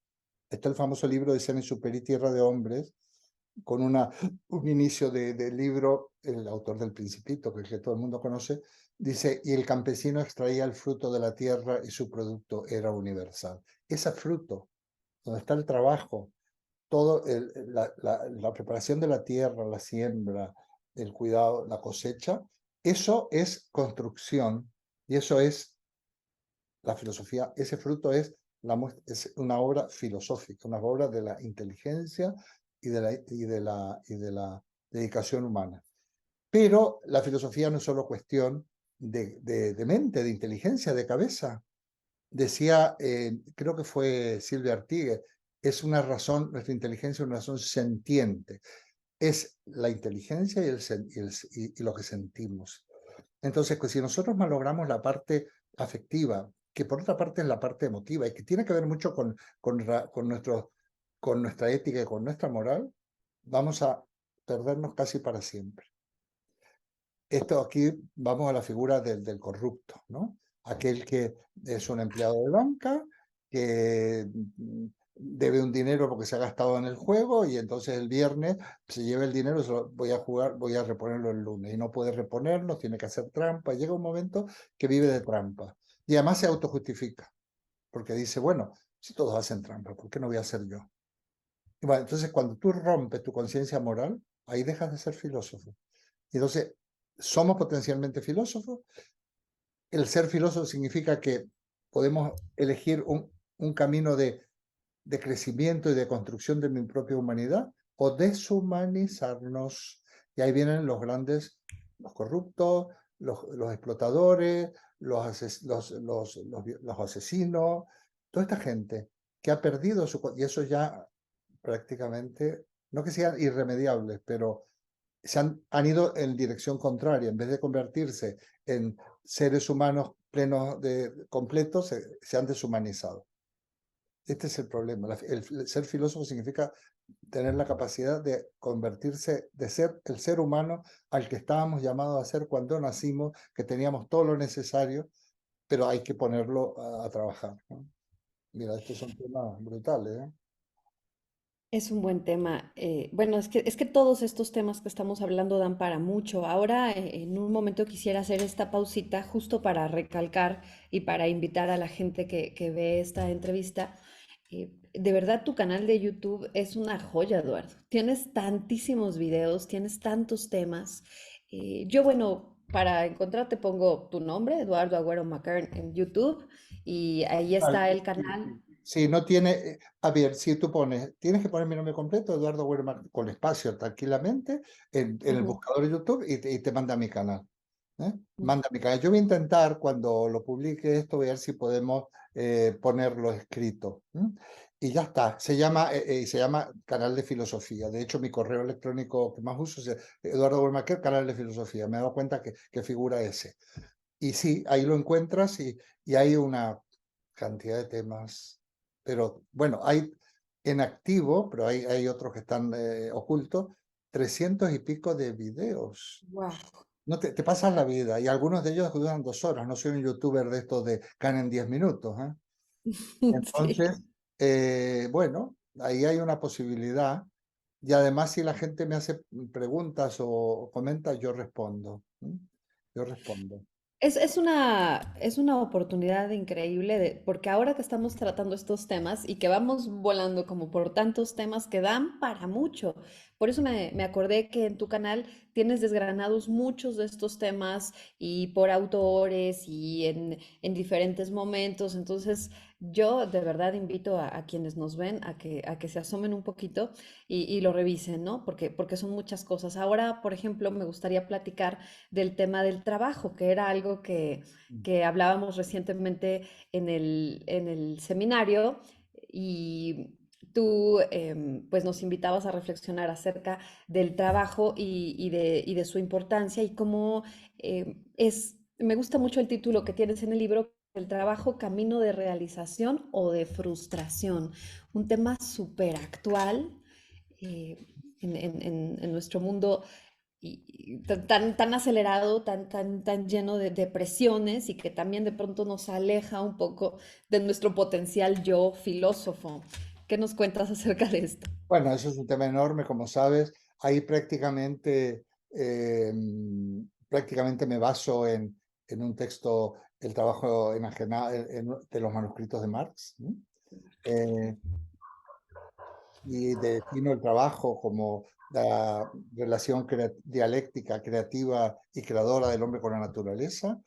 Está el famoso libro de Saint-Exupéry, Tierra de Hombres, con un inicio de libro, el autor del Principito, que todo el mundo conoce, dice, y el campesino extraía el fruto de la tierra y su producto era universal. Ese fruto, donde está el trabajo, todo la preparación de la tierra, la siembra, el cuidado, la cosecha, eso es construcción y eso es la filosofía, ese fruto es, es una obra filosófica, una obra de la inteligencia y de la dedicación humana. Pero la filosofía no es solo cuestión de mente, de inteligencia, de cabeza. Decía, creo que fue Silvia Artigue, es una razón, nuestra inteligencia es una razón sentiente. Es la inteligencia y lo que sentimos. Entonces, pues si nosotros malogramos la parte afectiva, que por otra parte es la parte emotiva y que tiene que ver mucho con nuestra ética y con nuestra moral, vamos a perdernos casi para siempre. Esto aquí vamos a la figura del corrupto, ¿no? Aquel que es un empleado de banca, que debe un dinero porque se ha gastado en el juego y entonces el viernes se lleva el dinero, voy a jugar, voy a reponerlo el lunes y no puede reponerlo, tiene que hacer trampa. Llega un momento que vive de trampa y además se autojustifica porque dice, bueno, si todos hacen trampa, ¿por qué no voy a hacer yo? Y bueno, entonces cuando tú rompes tu conciencia moral, ahí dejas de ser filósofo. Y entonces, somos potencialmente filósofos. El ser filósofo significa que podemos elegir un camino de crecimiento y de construcción de mi propia humanidad o deshumanizarnos. Y ahí vienen los corruptos, los explotadores, los asesinos, toda esta gente que ha perdido y eso ya prácticamente, no que sean irremediables, pero han ido en dirección contraria. En vez de convertirse en seres humanos plenos completos, se han deshumanizado. Este es el problema. El ser filósofo significa tener la capacidad de convertirse, de ser el ser humano al que estábamos llamados a ser cuando nacimos, que teníamos todo lo necesario, pero hay que ponerlo a trabajar, ¿no? Mira, estos son temas brutales, ¿eh? Es un buen tema. Bueno, es que todos estos temas que estamos hablando dan para mucho. Ahora, en un momento quisiera hacer esta pausita justo para recalcar y para invitar a la gente que ve esta entrevista. De verdad, tu canal de YouTube es una joya, Eduardo. Tienes tantísimos videos, tienes tantos temas. Yo, bueno, para encontrarte pongo tu nombre, Eduardo Agüero Macern, en YouTube y ahí está el Sí, canal. sí. Sí, no tiene, a ver, si tú pones, tienes que poner mi nombre completo, Eduardo Werman, con espacio, tranquilamente, en el Ujú. buscador de YouTube y te manda a mi canal. ¿Eh? Manda a mi canal. Yo voy a intentar, cuando lo publique esto, voy a ver si podemos ponerlo escrito. ¿M? Y ya está. Se llama Canal de Filosofía. De hecho, mi correo electrónico que más uso es Eduardo Werman, Canal de Filosofía. Me he dado cuenta que figura ese. Y sí, ahí lo encuentras y hay una cantidad de temas. Pero bueno, hay en activo, pero hay otros que están ocultos, 300 y pico de videos. Wow. No te pasas la vida y algunos de ellos duran 2 horas. No soy un youtuber de estos de can en 10 minutos, ¿eh? Sí. Entonces, bueno, ahí hay una posibilidad. Y además, si la gente me hace preguntas o comenta, yo respondo. ¿M? Yo respondo. Es una oportunidad increíble porque ahora que estamos tratando estos temas y que vamos volando como por tantos temas que dan para mucho. Por eso me acordé que en tu canal tienes desgranados muchos de estos temas y por autores y en diferentes momentos. Entonces, yo de verdad invito a quienes nos ven a que se asomen un poquito y lo revisen, ¿no? Porque son muchas cosas. Ahora, por ejemplo, me gustaría platicar del tema del trabajo, que era algo que hablábamos recientemente en el seminario y tú pues nos invitabas a reflexionar acerca del trabajo y de su importancia y cómo me gusta mucho el título que tienes en el libro, el trabajo camino de realización o de frustración, un tema súper actual en nuestro mundo y tan acelerado, tan lleno de presiones y que también de pronto nos aleja un poco de nuestro potencial yo filósofo. ¿Qué nos cuentas acerca de esto? Bueno, eso es un tema enorme, como sabes. Ahí prácticamente me baso en un texto, el trabajo de los manuscritos de Marx, ¿no? Eh, y defino el trabajo como la relación dialéctica, creativa y creadora del hombre con la naturaleza.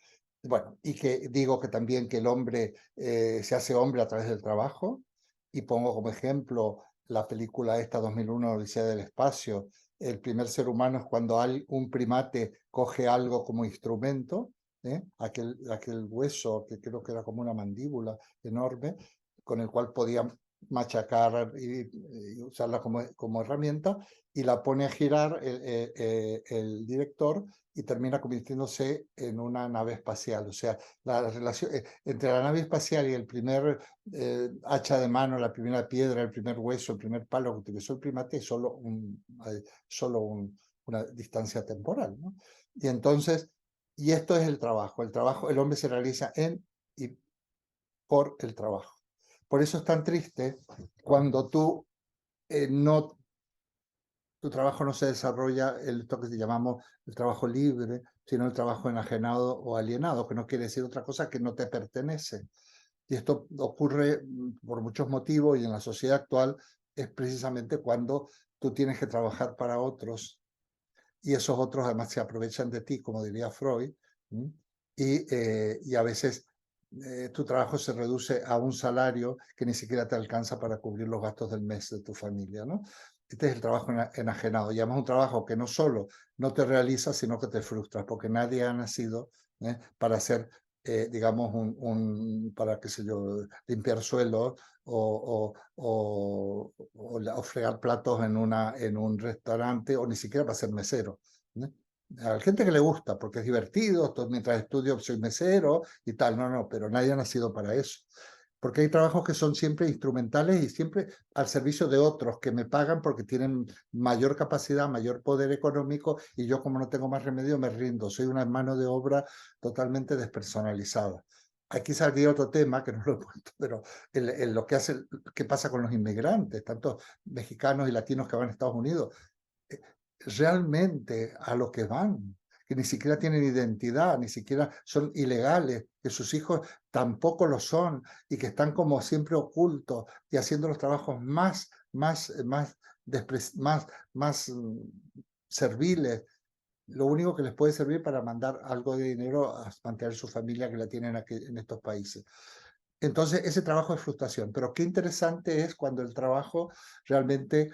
Bueno, y que digo que también que el hombre se hace hombre a través del trabajo, y pongo como ejemplo la película esta 2001, Odisea del Espacio. El primer ser humano es cuando un primate coge algo como instrumento, aquel hueso que creo que era como una mandíbula enorme, con el cual podía machacar y usarla como herramienta, y la pone a girar el director y termina convirtiéndose en una nave espacial. O sea, la relación entre la nave espacial y el primer hacha de mano, la primera piedra, el primer hueso, el primer palo que utilizó el primate es solo una distancia temporal, ¿no? Y entonces, y esto es el trabajo. El hombre se realiza en y por el trabajo. Por eso es tan triste cuando no, tu trabajo no se desarrolla esto que llamamos el trabajo libre, sino el trabajo enajenado o alienado, que no quiere decir otra cosa que no te pertenece. Y esto ocurre por muchos motivos, y en la sociedad actual es precisamente cuando tú tienes que trabajar para otros, y esos otros además se aprovechan de ti, como diría Freud, y a veces tu trabajo se reduce a un salario que ni siquiera te alcanza para cubrir los gastos del mes de tu familia, ¿no? Este es el trabajo enajenado, y además un trabajo que no solo no te realiza, sino que te frustra, porque nadie ha nacido para ser, digamos, para, qué sé yo, limpiar suelos o fregar platos en un restaurante, o ni siquiera para ser mesero, ¿no? A la gente que le gusta, porque es divertido, mientras estudio soy mesero y tal, no, pero nadie ha nacido para eso. Porque hay trabajos que son siempre instrumentales y siempre al servicio de otros que me pagan porque tienen mayor capacidad, mayor poder económico, y yo, como no tengo más remedio, me rindo. Soy una mano de obra totalmente despersonalizada. Aquí saldría otro tema que no lo he puesto, pero lo que pasa con los inmigrantes, tanto mexicanos y latinos que van a Estados Unidos, realmente a lo que van, que ni siquiera tienen identidad, ni siquiera son ilegales, que sus hijos tampoco lo son, y que están como siempre ocultos y haciendo los trabajos más serviles, lo único que les puede servir para mandar algo de dinero a mantener su familia, que la tienen aquí en estos países. Entonces, ese trabajo es frustración. Pero qué interesante es cuando el trabajo realmente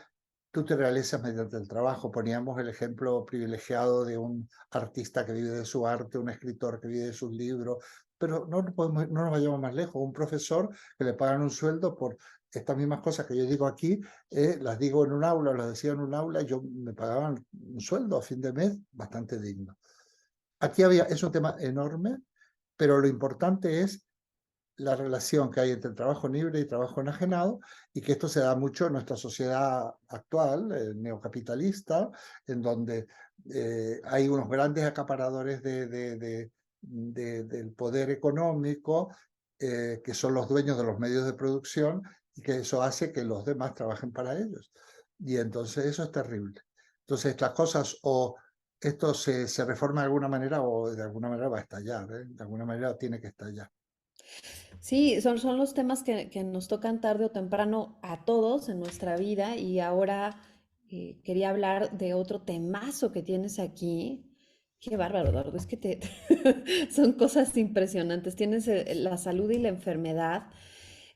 tú te realizas mediante el trabajo. Poníamos el ejemplo privilegiado de un artista que vive de su arte, un escritor que vive de sus libros, pero no nos vayamos más lejos. Un profesor que le pagan un sueldo por estas mismas cosas que yo digo aquí, las digo en un aula, las decía en un aula, y yo me pagaban un sueldo a fin de mes bastante digno. Es un tema enorme, pero lo importante es la relación que hay entre el trabajo libre y trabajo enajenado, y que esto se da mucho en nuestra sociedad actual, neocapitalista, en donde hay unos grandes acaparadores del poder económico, que son los dueños de los medios de producción, y que eso hace que los demás trabajen para ellos. Y entonces eso es terrible. Entonces las cosas, o esto se reforma de alguna manera, o de alguna manera va a estallar, ¿eh? De alguna manera tiene que estallar. Sí, son los temas que nos tocan tarde o temprano a todos en nuestra vida, y ahora quería hablar de otro temazo que tienes aquí. Qué bárbaro, Eduardo, es que son cosas impresionantes. Tienes la salud y la enfermedad,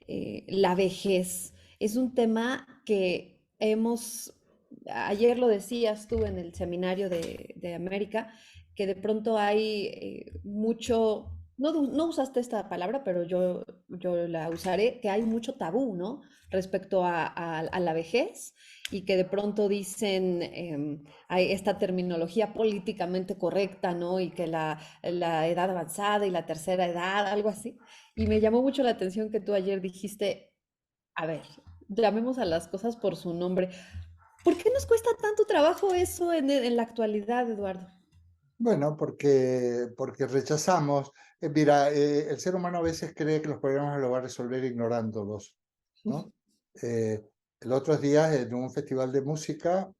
la vejez. Es un tema que ayer lo decías tú en el seminario de América, que de pronto hay mucho, no usaste esta palabra, pero yo la usaré, que hay mucho tabú, ¿no? Respecto a la vejez, y que de pronto dicen, hay esta terminología políticamente correcta, ¿no? Y que la edad avanzada y la tercera edad, algo así. Y me llamó mucho la atención que tú ayer dijiste, a ver, llamemos a las cosas por su nombre. ¿Por qué nos cuesta tanto trabajo eso en la actualidad, Eduardo? Bueno, porque rechazamos. Mira, el ser humano a veces cree que los problemas los va a resolver ignorándolos, ¿no? Eh, el otro día, en un festival de música,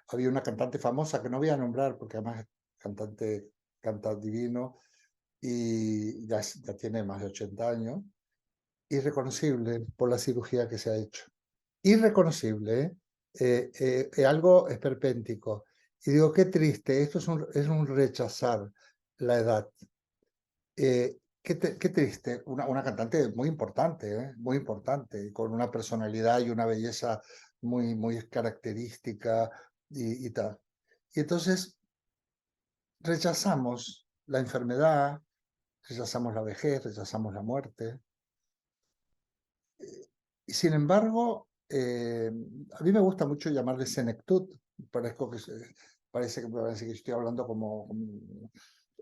había una cantante famosa que no voy a nombrar porque además es cantante, canta divino, y ya tiene más de 80 años, irreconocible por la cirugía que se ha hecho. irreconocible, ¿eh? Algo esperpéntico. Y digo, qué triste, esto es un rechazar la edad. Qué triste, una cantante muy importante, muy importante, con una personalidad y una belleza muy característica y tal. Y entonces rechazamos la enfermedad, rechazamos la vejez, rechazamos la muerte. Y sin embargo, a mí me gusta mucho llamarle senectud. Parezco que, parece que estoy hablando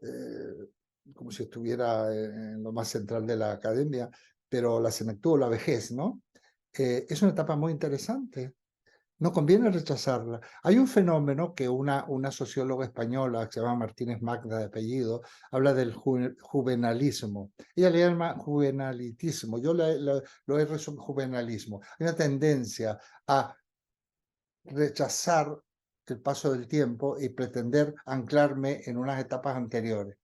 eh, como si estuviera en lo más central de la academia, pero la senectud o la vejez, ¿no? Es una etapa muy interesante. No conviene rechazarla. Hay un fenómeno que una socióloga española que se llama Martínez Magda de apellido habla del juvenalismo. Ella le llama juvenalitismo. Yo lo he resumido juvenalismo. Hay una tendencia a rechazar el paso del tiempo y pretender anclarme en unas etapas anteriores.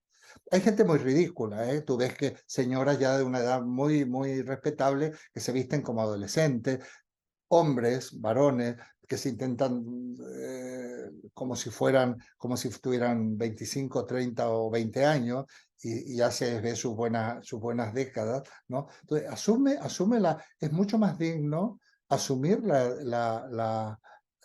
Hay gente muy ridícula, ¿eh? Tú ves que señoras ya de una edad muy respetable que se visten como adolescentes, hombres, varones, que se intentan como si tuvieran 25, 30 o 20 años y ya se ve sus buenas décadas, ¿no? Entonces, es mucho más digno asumir la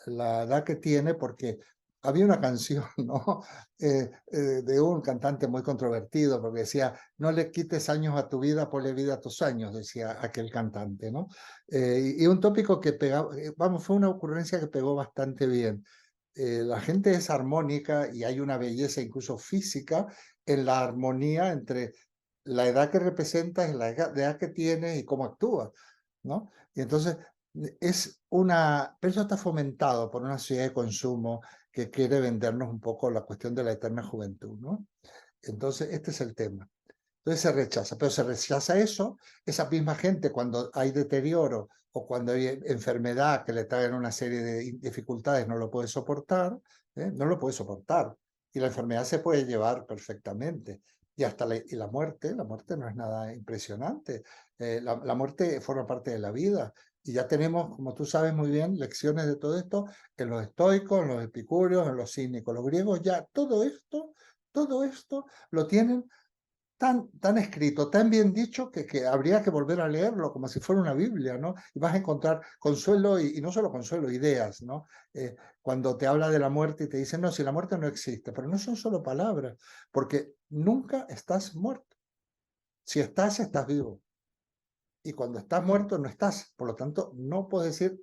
edad que tiene porque había una canción, ¿no? De un cantante muy controvertido porque decía, no le quites años a tu vida, ponle vida a tus años, decía aquel cantante, ¿no? Y un tópico que pegaba, vamos, fue una ocurrencia que pegó bastante bien. La gente es armónica y hay una belleza incluso física en la armonía entre la edad que representas, edad que tienes y cómo actúas, ¿no? Y entonces pero eso está fomentado por una sociedad de consumo que quiere vendernos un poco la cuestión de la eterna juventud, ¿no? Entonces, este es el tema. Entonces se rechaza, pero se rechaza eso, esa misma gente cuando hay deterioro o cuando hay enfermedad que le traen una serie de dificultades no lo puede soportar, no lo puede soportar. Y la enfermedad se puede llevar perfectamente. Y hasta la muerte no es nada impresionante. La muerte forma parte de la vida. Y ya tenemos, como tú sabes muy bien, lecciones de todo esto en los estoicos, en los epicúreos, en los cínicos, los griegos, ya todo esto lo tienen tan escrito, tan bien dicho que habría que volver a leerlo como si fuera una Biblia, ¿no? Y vas a encontrar consuelo y no solo consuelo, ideas, ¿no? Cuando te habla de la muerte y te dicen, no, si la muerte no existe, pero no son solo palabras, porque nunca estás muerto. Si estás, estás vivo. Y cuando estás muerto, no estás. Por lo tanto, no puedes decir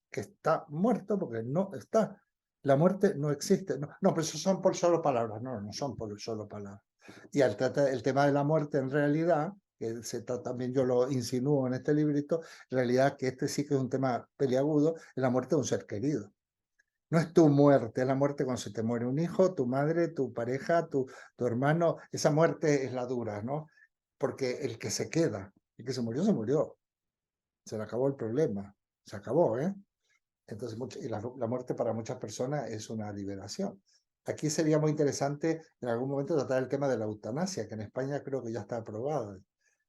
que está muerto porque no está. La muerte no existe. No, no, pero eso son por solo palabras. No, no son por solo palabras. Y el tema de la muerte en realidad, que también yo lo insinúo en este librito, en realidad que este sí que es un tema peliagudo, es la muerte de un ser querido. No es tu muerte, es la muerte cuando se te muere un hijo, tu madre, tu pareja, tu hermano. Esa muerte es la dura, ¿no? Porque el que se queda, el que se murió, se murió. Se le acabó el problema. Se acabó, ¿eh? Entonces, y la muerte para muchas personas es una liberación. Aquí sería muy interesante en algún momento tratar el tema de la eutanasia, que en España creo que ya está aprobada.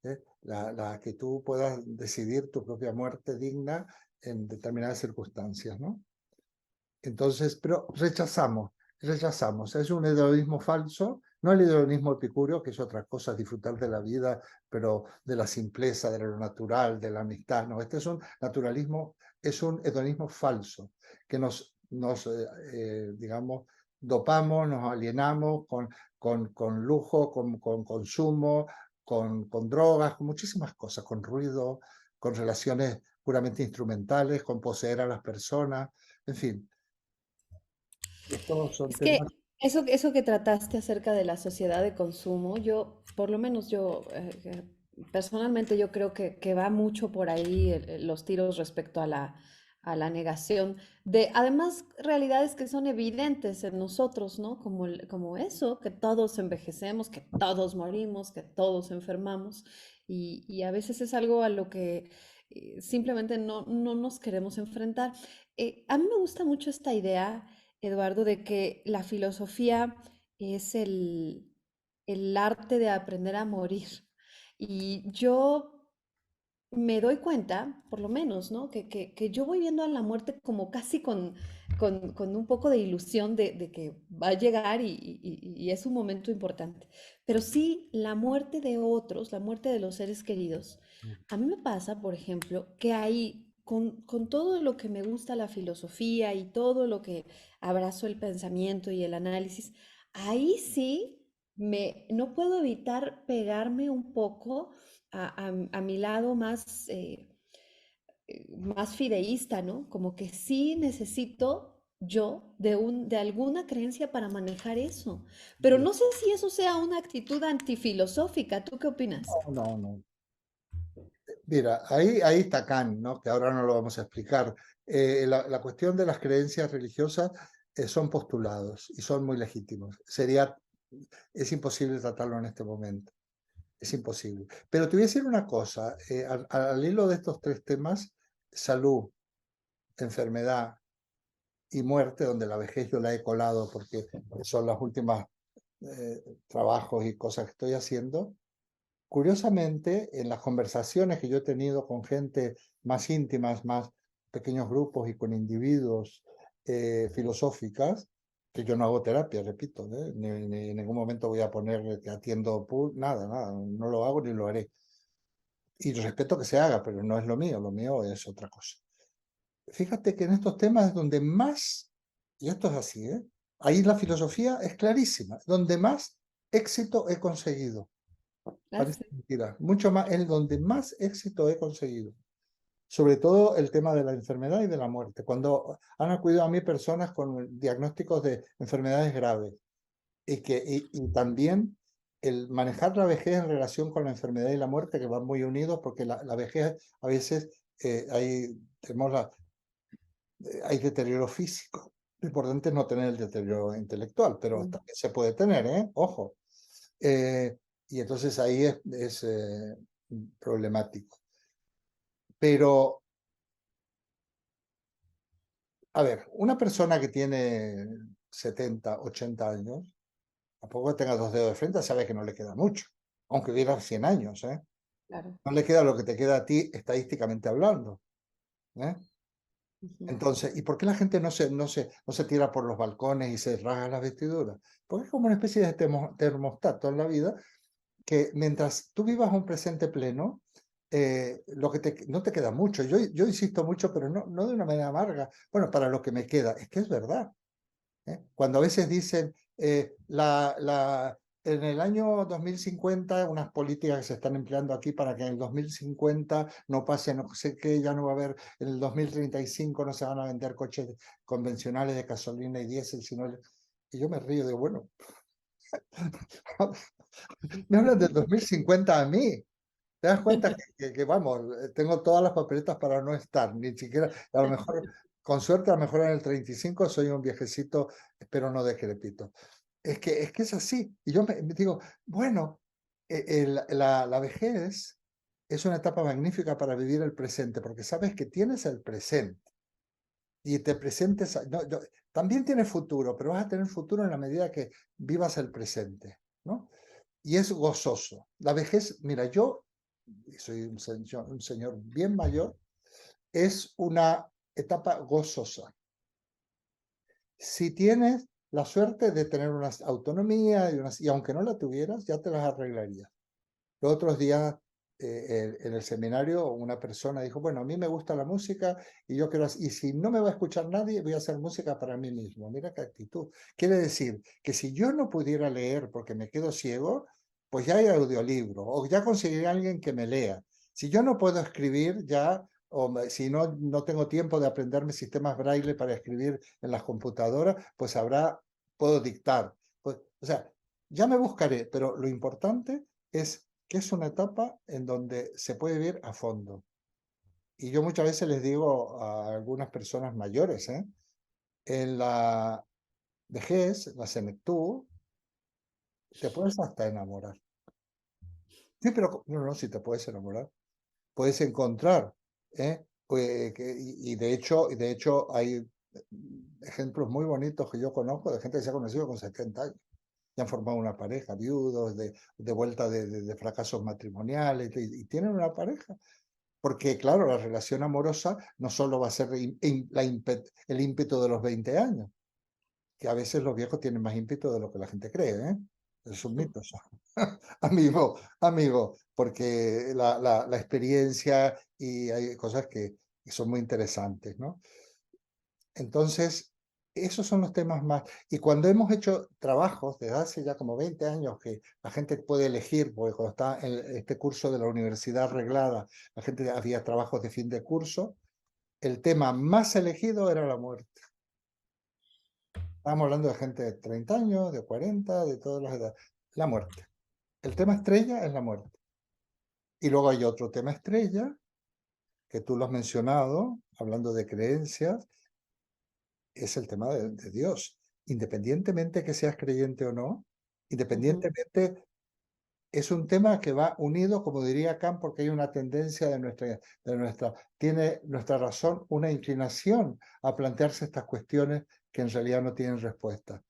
Que tú puedas decidir tu propia muerte digna en determinadas circunstancias, ¿no? Entonces, pero rechazamos. Es un hedonismo falso, no el hedonismo epicúreo, que es otra cosa, disfrutar de la vida, pero de la simpleza, de lo natural, de la amistad. No, este es un naturalismo, es un hedonismo falso, que digamos, dopamos, nos alienamos con lujo, con consumo, con drogas, con muchísimas cosas, con ruido, con relaciones puramente instrumentales, con poseer a las personas, en fin. Estos son Es que temas. eso que trataste acerca de la sociedad de consumo, yo, por lo menos yo, personalmente yo creo que va mucho por ahí los tiros respecto a la negación de, además, realidades que son evidentes en nosotros, ¿no? Como, como eso, que todos envejecemos, que todos morimos, que todos enfermamos, y a veces es algo a lo que simplemente no nos queremos enfrentar. A mí me gusta mucho esta idea, Eduardo, de que la filosofía es el arte de aprender a morir. Y yo me doy cuenta, por lo menos, ¿no? Que yo voy viendo a la muerte como casi con un poco de ilusión de que va a llegar y es un momento importante. Pero sí, la muerte de otros, la muerte de los seres queridos. A mí me pasa, por ejemplo, que ahí, con todo lo que me gusta la filosofía y todo lo que abrazo el pensamiento y el análisis, ahí sí no puedo evitar pegarme un poco a mi lado más fideísta, ¿no? Como que sí necesito yo de alguna creencia para manejar eso. Pero Bien. no sé si eso sea una actitud antifilosófica. ¿Tú qué opinas? No, no, no. Mira, ahí está Kant, ¿no? Que ahora no lo vamos a explicar. La cuestión de las creencias religiosas son postulados y son muy legítimos. Es imposible tratarlo en este momento. Es imposible. Pero te voy a decir una cosa. Al hilo de estos tres temas, salud, enfermedad y muerte, donde la vejez yo la he colado porque son las últimas trabajos y cosas que estoy haciendo. Curiosamente, en las conversaciones que yo he tenido con gente más íntimas, más pequeños grupos y con individuos filosóficas, que yo no hago terapia, repito, ni en ningún momento voy a poner que atiendo, nada, nada, no lo hago ni lo haré. Y respeto que se haga, pero no es lo mío es otra cosa. Fíjate que en estos temas es donde más, y esto es así, ahí la filosofía es clarísima, donde más éxito he conseguido. Ah, Parece sí. mentira. Mucho más, es donde más éxito he conseguido. Sobre todo el tema de la enfermedad y de la muerte. Cuando han acudido a mí personas con diagnósticos de enfermedades graves y también el manejar la vejez en relación con la enfermedad y la muerte, que van muy unidos, porque la vejez a veces tenemos hay deterioro físico. Lo importante es no tener el deterioro intelectual, pero Mm. también se puede tener, ¿eh? Ojo. Eh, y entonces ahí es problemático. Pero, a ver, una persona que tiene 70, 80 años, tampoco tenga dos dedos de frente, sabe que no le queda mucho, aunque viva 100 años, ¿eh? Claro. No le queda lo que te queda a ti estadísticamente hablando, ¿eh? Ujú. Entonces, ¿y por qué la gente no se tira por los balcones y se rasga las vestiduras? Porque es como una especie de termostato en la vida que mientras tú vivas un presente pleno, no te queda mucho. Yo insisto mucho, pero no de una manera amarga. Bueno, para lo que me queda, es que es verdad. Cuando a veces dicen, en el año 2050, unas políticas que se están empleando aquí para que en el 2050 no pase no sé qué, ya no va a haber, en el 2035 no se van a vender coches convencionales de gasolina y diésel, y yo me río de, bueno, me hablan del 2050 a mí. ¿Te das cuenta que, vamos, tengo todas las papeletas para no estar, ni siquiera, a lo mejor, con suerte, a lo mejor en el 35 soy un viejecito, espero no decrépito. Es que es así. Y yo me digo, bueno, la vejez es una etapa magnífica para vivir el presente, porque sabes que tienes el presente y te presentes, también tienes futuro, pero vas a tener futuro en la medida que vivas el presente, ¿no? Y es gozoso. La vejez, mira, yo soy un señor bien mayor, es una etapa gozosa. Si tienes la suerte de tener una autonomía y aunque no la tuvieras, ya te las arreglarías. Los otros días en el seminario una persona dijo, bueno, a mí me gusta la música y yo quiero, y si no me va a escuchar nadie, voy a hacer música para mí mismo. Mira qué actitud. Quiere decir que si yo no pudiera leer porque me quedo ciego, pues ya hay audiolibro o ya conseguiré a alguien que me lea. Si yo no puedo escribir ya, si no tengo tiempo de aprenderme sistemas braille para escribir en las computadoras, pues puedo dictar. Pues, o sea, ya me buscaré, pero lo importante es que es una etapa en donde se puede vivir a fondo. Y yo muchas veces les digo a algunas personas mayores, en la vejez, la senectud, te puedes hasta enamorar. Sí, pero no, si te puedes enamorar, puedes encontrar, ¿eh? Y de hecho hay ejemplos muy bonitos que yo conozco de gente que se ha conocido con 70 años. Y han formado una pareja, viudos, de vuelta de fracasos matrimoniales, y tienen una pareja. Porque, claro, la relación amorosa no solo va a ser el ímpetu de los 20 años, que a veces los viejos tienen más ímpetu de lo que la gente cree, ¿eh? Es un mito eso. Amigo, porque la experiencia y hay cosas que son muy interesantes, ¿no? Entonces, esos son los temas más. Y cuando hemos hecho trabajos desde hace ya como 20 años que la gente puede elegir, porque cuando está en este curso de la universidad reglada, la gente había trabajos de fin de curso, el tema más elegido era la muerte. Estábamos hablando de gente de 30 años, de 40, de todas las edades. La muerte. El tema estrella es la muerte. Y luego hay otro tema estrella, que tú lo has mencionado, hablando de creencias, es el tema de Dios. Independientemente que seas creyente o no, Ujú, independientemente, es un tema que va unido, como diría Kant, porque hay una tendencia tiene nuestra razón una inclinación a plantearse estas cuestiones que en realidad no tienen respuesta.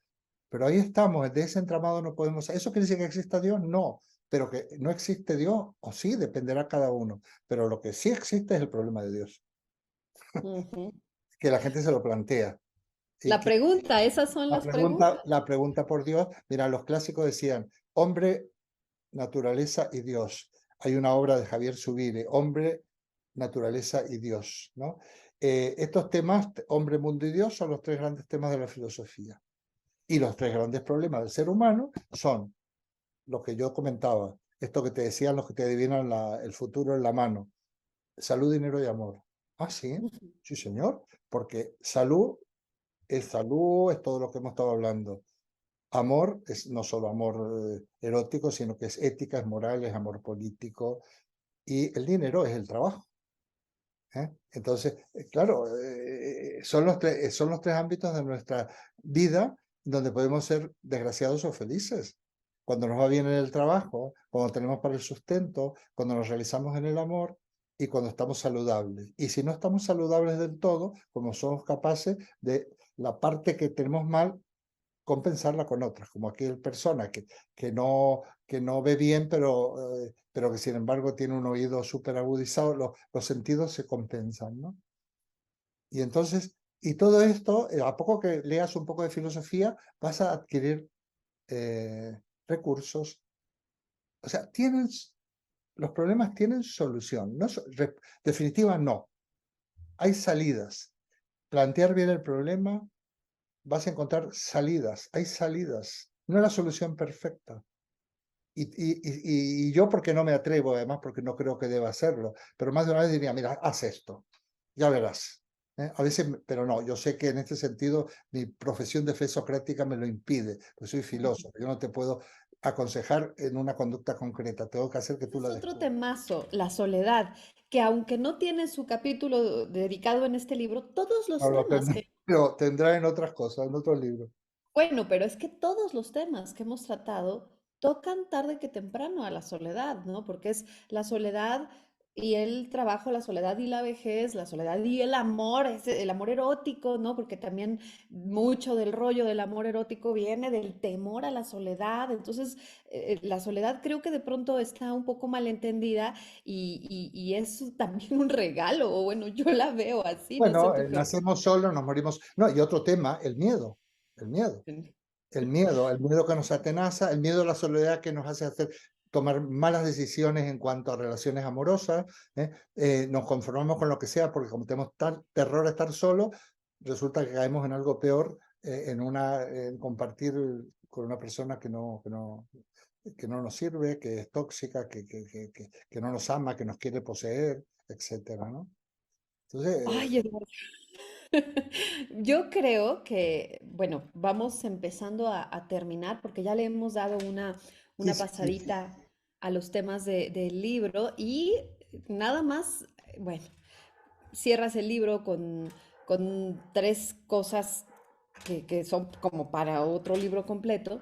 Pero ahí estamos, de ese entramado no podemos. ¿Eso quiere decir que exista Dios? No, pero que no existe Dios, o sí, dependerá cada uno. Pero lo que sí existe es el problema de Dios, ujú. que la gente se lo plantea. Y La que pregunta, esas son las preguntas. la pregunta por Dios, mira, los clásicos decían, hombre, naturaleza y Dios. Hay una obra de Javier Subire, Hombre, naturaleza y Dios, ¿no? Estos temas, hombre, mundo y Dios, son los tres grandes temas de la filosofía. Y los tres grandes problemas del ser humano son lo que yo comentaba, esto que te decían los que te adivinan el futuro en la mano, salud, dinero y amor. Ah, sí, sí, señor, porque salud, es todo lo que hemos estado hablando. Amor es no solo amor erótico, sino que es ética, es moral, es amor político. Y el dinero es el trabajo. ¿Eh? Entonces, claro, son los tres ámbitos de nuestra vida donde podemos ser desgraciados o felices. Cuando nos va bien en el trabajo, cuando tenemos para el sustento, cuando nos realizamos en el amor y cuando estamos saludables. Y si no estamos saludables del todo, como somos capaces de la parte que tenemos mal, compensarla con otras, como aquella persona que no ve bien, pero que sin embargo tiene un oído súper agudizado, los sentidos se compensan, ¿no? Y entonces, y todo esto, a poco que leas un poco de filosofía, vas a adquirir eh, recursos. O sea, los problemas tienen solución. No, definitiva, no. Hay salidas. Plantear bien el problema, vas a encontrar salidas. Hay salidas. No es la solución perfecta. Y yo porque no me atrevo, además porque no creo que deba hacerlo, pero más de una vez diría, mira, haz esto, ya verás. A veces, pero no, yo sé que en este sentido mi profesión de fe socrática me lo impide, pues soy filósofo, yo no te puedo aconsejar en una conducta concreta, tengo que hacer que Ese tú es la otro descubras. temazo, la soledad, que aunque no tiene su capítulo dedicado en este libro, todos No los lo temas tendré, que pero tendrá en otras cosas, en otros libros. bueno, pero es que todos los temas que hemos tratado tocan tarde que temprano a la soledad, ¿no? Porque es la soledad y el trabajo, la soledad y la vejez, la soledad y el amor, el amor erótico, ¿no? Porque también mucho del rollo del amor erótico viene del temor a la soledad. Entonces, la soledad creo que de pronto está un poco malentendida y es también un regalo, o bueno, yo la veo así, no sé Bueno, tú qué. nacemos solos, nos morimos. No, y otro tema, el miedo, el miedo. El miedo que nos atenaza, el miedo a la soledad que nos hace tomar malas decisiones en cuanto a relaciones amorosas, ¿eh? Nos conformamos con lo que sea porque como tenemos tal terror a estar solos, resulta que caemos en algo peor, en compartir con una persona que no nos sirve, que es tóxica, que no nos ama, que nos quiere poseer, etcétera, ¿no? Entonces, Ay, Eduardo. Yo creo que, bueno, vamos empezando a terminar porque ya le hemos dado sí, una sí, sí, sí. pasadita a los temas del libro y nada más, bueno, cierras el libro con tres cosas que son como para otro libro completo.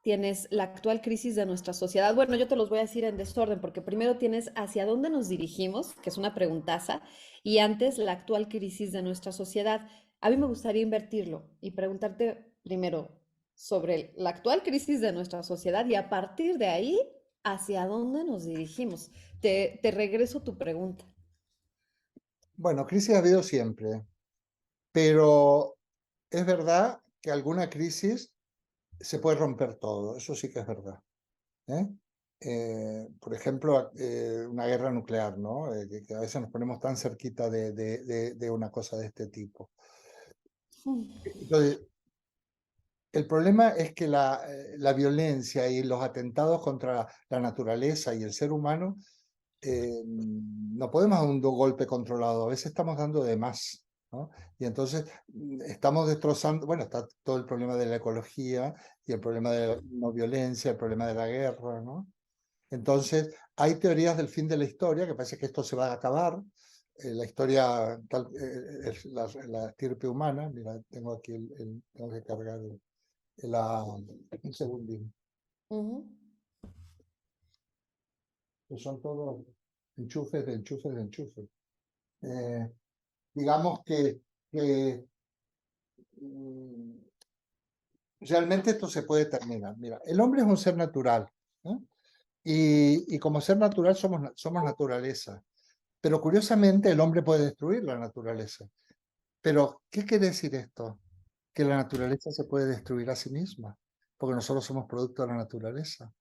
Tienes la actual crisis de nuestra sociedad. Bueno, yo te los voy a decir en desorden, porque primero tienes hacia dónde nos dirigimos, que es una preguntaza, y antes la actual crisis de nuestra sociedad. A mí me gustaría invertirlo y preguntarte primero sobre la actual crisis de nuestra sociedad y a partir de ahí ¿Hacia dónde nos dirigimos? Te regreso tu pregunta. Bueno, crisis ha habido siempre, pero es verdad que alguna crisis se puede romper todo, eso sí que es verdad. ¿Eh? Por ejemplo, una guerra nuclear, ¿no? Que a veces nos ponemos tan cerquita de una cosa de este tipo. Entonces, el problema es que la violencia y los atentados contra la naturaleza y el ser humano no podemos dar un golpe controlado, a veces estamos dando de más, ¿no? Y entonces estamos destrozando, bueno, está todo el problema de la ecología y el problema de la no violencia, el problema de la guerra, ¿no? Entonces, hay teorías del fin de la historia, que parece que esto se va a acabar. La historia, la estirpe humana, mira, tengo aquí, tengo que cargar un segundín. Ujú. Que son todos enchufes de enchufes de enchufes. Eh, digamos que mm, realmente esto se puede terminar. Mira, el hombre es un ser natural, ¿no? Y como ser natural somos naturaleza. Pero curiosamente el hombre puede destruir la naturaleza. Pero, ¿qué quiere decir esto? Que la naturaleza se puede destruir a sí misma, porque nosotros somos producto de la naturaleza.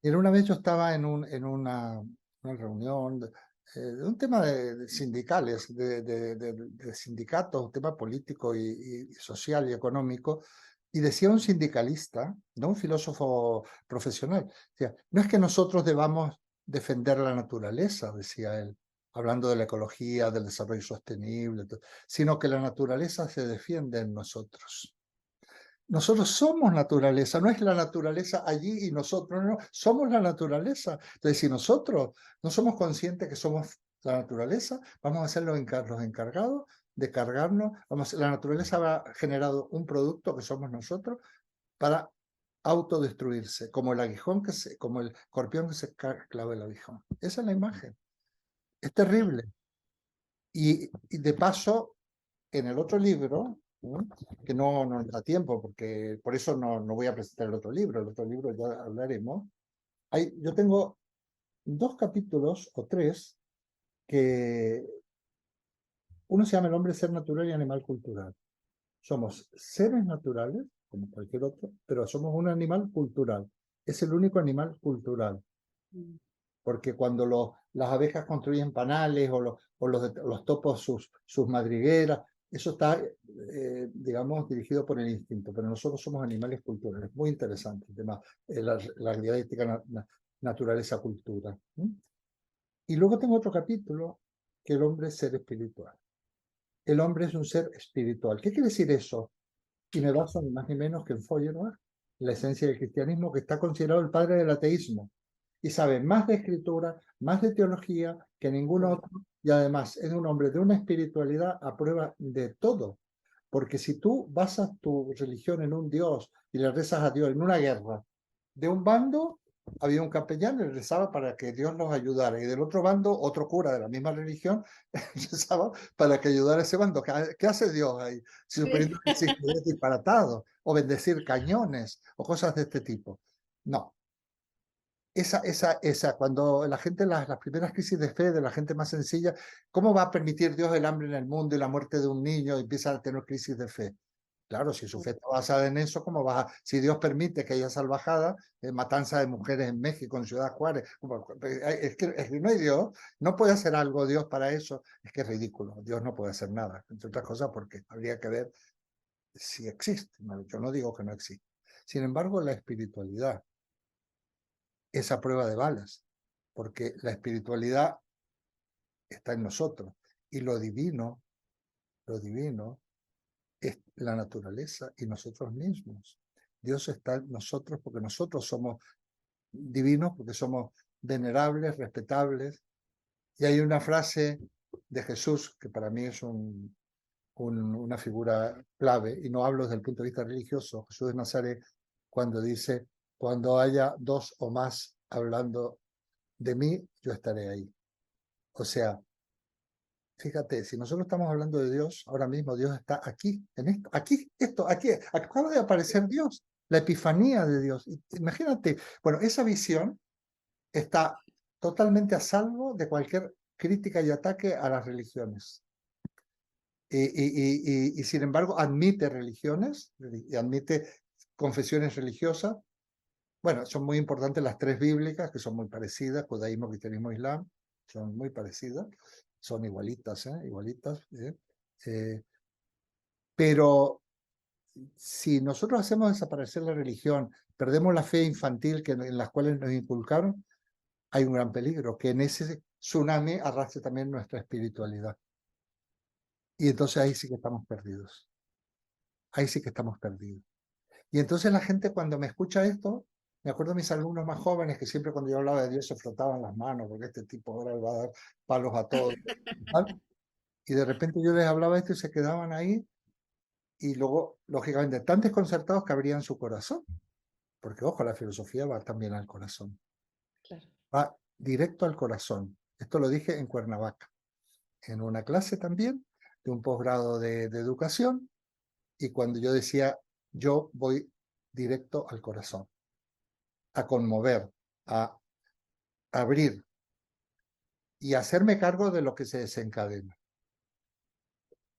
Y una vez yo estaba una reunión de un tema de sindicales, de sindicatos, un tema político y social y económico, y decía un sindicalista, no un filósofo profesional, decía, no es que nosotros debamos defender la naturaleza, decía él, hablando de la ecología, del desarrollo sostenible, sino que la naturaleza se defiende en nosotros. Nosotros somos naturaleza, no es la naturaleza allí y nosotros no, somos la naturaleza. Entonces, si nosotros no somos conscientes que somos la naturaleza, vamos a ser los encargados de cargarnos. La naturaleza ha generado un producto que somos nosotros para autodestruirse, como el aguijón como el escorpión que se clava el aguijón. Esa es la imagen. Es terrible. Y de paso, en el otro libro, ¿no? Que no nos da tiempo, porque por eso no voy a presentar el otro libro ya hablaremos. Yo tengo dos capítulos o tres que uno se llama El hombre, ser natural y animal cultural. Somos seres naturales, como cualquier otro, pero somos un animal cultural. Es el único animal cultural, Mm. porque cuando las abejas construyen panales o los topos sus madrigueras, eso está, digamos, dirigido por el instinto, pero nosotros somos animales culturales. Muy interesante el tema, la dialéctica naturaleza-cultura. Y luego tengo otro capítulo, que el hombre es ser espiritual. El hombre es un ser espiritual. ¿Qué quiere decir eso? Y me baso ni más ni menos que en Feuerbach, la esencia del cristianismo, que está considerado el padre del ateísmo y sabe más de escritura, más de teología que ningún otro, y además es un hombre de una espiritualidad a prueba de todo. Porque si tú basas tu religión en un Dios y le rezas a Dios en una guerra, de un bando había un capellán y rezaba para que Dios los ayudara, y del otro bando otro cura de la misma religión rezaba para que ayudara a ese bando. ¿Qué hace Dios ahí? Si suponiendo Sí. que existe disparatado, o bendecir cañones, o cosas de este tipo. No, cuando la gente, las primeras crisis de fe de la gente más sencilla, ¿cómo va a permitir Dios el hambre en el mundo y la muerte de un niño y empieza a tener crisis de fe? Claro, si su fe está basada en eso, ¿cómo va si Dios permite que haya salvajada, matanza de mujeres en México, en Ciudad Juárez? Es que no hay Dios, no puede hacer algo Dios para eso, es que es ridículo, Dios no puede hacer nada, entre otras cosas porque habría que ver si existe, yo no digo que no existe. Sin embargo, la espiritualidad, esa prueba de balas, porque la espiritualidad está en nosotros y lo divino es la naturaleza y nosotros mismos. Dios está en nosotros porque nosotros somos divinos, porque somos venerables, respetables. Y hay una frase de Jesús que para mí es una figura clave, y no hablo desde el punto de vista religioso. Jesús de Nazaret, cuando dice, cuando haya dos o más hablando de mí, yo estaré ahí. O sea, fíjate, si nosotros estamos hablando de Dios, ahora mismo Dios está aquí, en esto, aquí, acaba de aparecer Dios, la epifanía de Dios. Imagínate, bueno, esa visión está totalmente a salvo de cualquier crítica y ataque a las religiones. Y sin embargo admite religiones y admite confesiones religiosas. Bueno, son muy importantes las tres bíblicas, que son muy parecidas, judaísmo, cristianismo, islam, son muy parecidas, son igualitas, igualitas. Pero si nosotros hacemos desaparecer la religión, perdemos la fe infantil en las cuales nos inculcaron, hay un gran peligro, que en ese tsunami arrastre también nuestra espiritualidad. Y entonces ahí sí que estamos perdidos. Ahí sí que estamos perdidos. Y entonces la gente cuando me escucha esto, me acuerdo de mis alumnos más jóvenes que siempre cuando yo hablaba de Dios se frotaban las manos, porque este tipo ahora va a dar palos a todos. Y de repente yo les hablaba esto y se quedaban ahí y luego, lógicamente, tan desconcertados que abrían su corazón. Porque, ojo, la filosofía va también al corazón. Claro. Va directo al corazón. Esto lo dije en Cuernavaca, en una clase también de un posgrado de educación. Y cuando yo decía, yo voy directo al corazón, a conmover, a abrir y hacerme cargo de lo que se desencadena.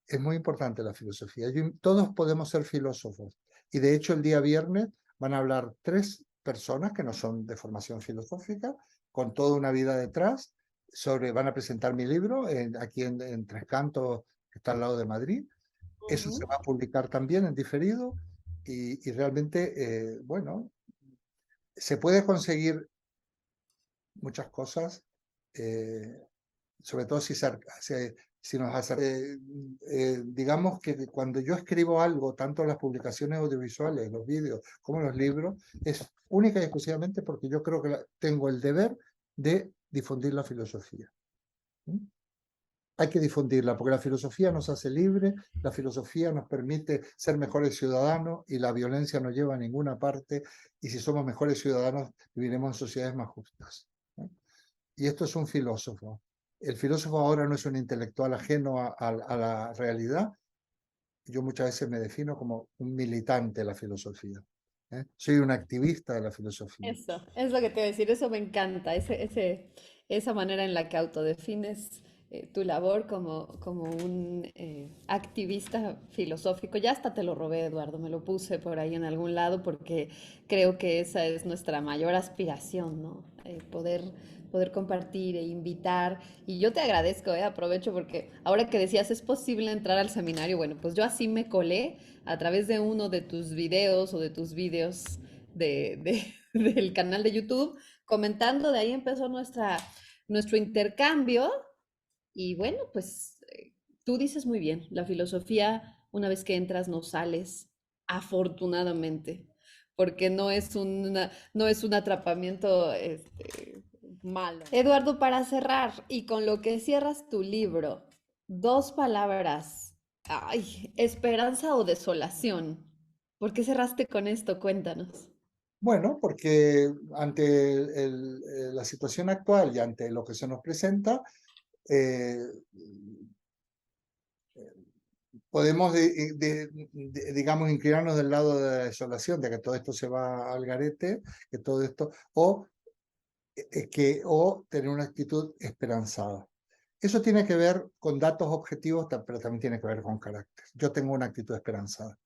Es muy importante la filosofía. Todos podemos ser filósofos. Y de hecho el día viernes van a hablar 3 personas que no son de formación filosófica, con toda una vida detrás, van a presentar mi libro aquí en Tres Cantos, que está al lado de Madrid. Eso se va a publicar también en diferido y realmente, bueno, se puede conseguir muchas cosas, sobre todo si nos digamos que cuando yo escribo algo, tanto las publicaciones audiovisuales, los vídeos, como los libros, es única y exclusivamente porque yo creo que tengo el deber de difundir la filosofía. ¿Mm? Hay que difundirla porque la filosofía nos hace libres, la filosofía nos permite ser mejores ciudadanos y la violencia no lleva a ninguna parte y si somos mejores ciudadanos viviremos en sociedades más justas. ¿No? Y esto es un filósofo. El filósofo ahora no es un intelectual ajeno a la realidad. Yo muchas veces me defino como un militante de la filosofía. Soy un activista de la filosofía. Eso, es lo que te iba a decir, eso me encanta, esa manera en la que autodefines tu labor como un activista filosófico. Ya hasta te lo robé, Eduardo, me lo puse por ahí en algún lado porque creo que esa es nuestra mayor aspiración, ¿no? Poder compartir e invitar. Y yo te agradezco, aprovecho porque ahora que decías es posible entrar al seminario, bueno, pues yo así me colé a través de uno de tus videos o de tus vídeos del canal de YouTube, comentando, de ahí empezó nuestro intercambio y bueno, pues tú dices muy bien, la filosofía, una vez que entras, no sales, afortunadamente, porque no es un atrapamiento malo. Eduardo, para cerrar y con lo que cierras tu libro, 2 palabras, ay, esperanza o desolación. ¿Por qué cerraste con esto? Cuéntanos. Bueno, porque ante la situación actual y ante lo que se nos presenta, eh, podemos, digamos, inclinarnos del lado de la desolación, de que todo esto se va al garete, que todo esto, o tener una actitud esperanzada. Eso tiene que ver con datos objetivos, pero también tiene que ver con carácter. Yo tengo una actitud esperanzada.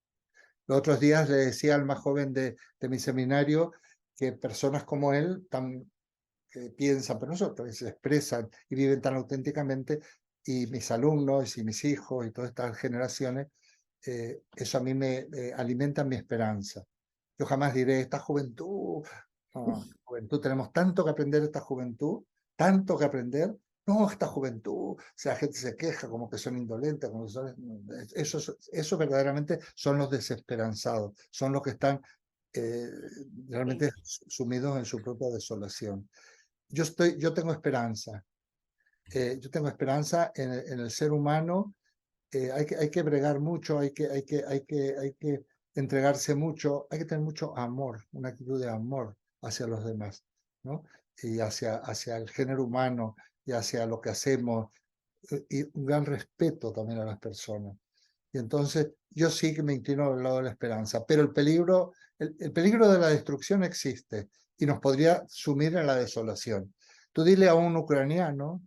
Los otros días le decía al más joven de mi seminario que personas como él, que piensan, pero nosotros se expresan y viven tan auténticamente, y mis alumnos y mis hijos y todas estas generaciones, eso a mí me alimenta mi esperanza. Yo jamás diré, esta juventud, no, juventud, tenemos tanto que aprender de esta juventud, tanto que aprender. No, esta juventud, o sea, la gente se queja como que son indolentes, como que eso verdaderamente son los desesperanzados, son los que están eh, Sí. realmente sumidos en su propia desolación. Yo tengo esperanza en el ser humano. Hay que bregar mucho, hay que entregarse mucho, hay que tener mucho amor, una actitud de amor hacia los demás, ¿no? Y hacia el género humano y hacia lo que hacemos, y un gran respeto también a las personas. Y entonces yo sí que me inclino al lado de la esperanza, pero el peligro de la destrucción existe y nos podría sumir en la desolación. Tú dile a un ucraniano,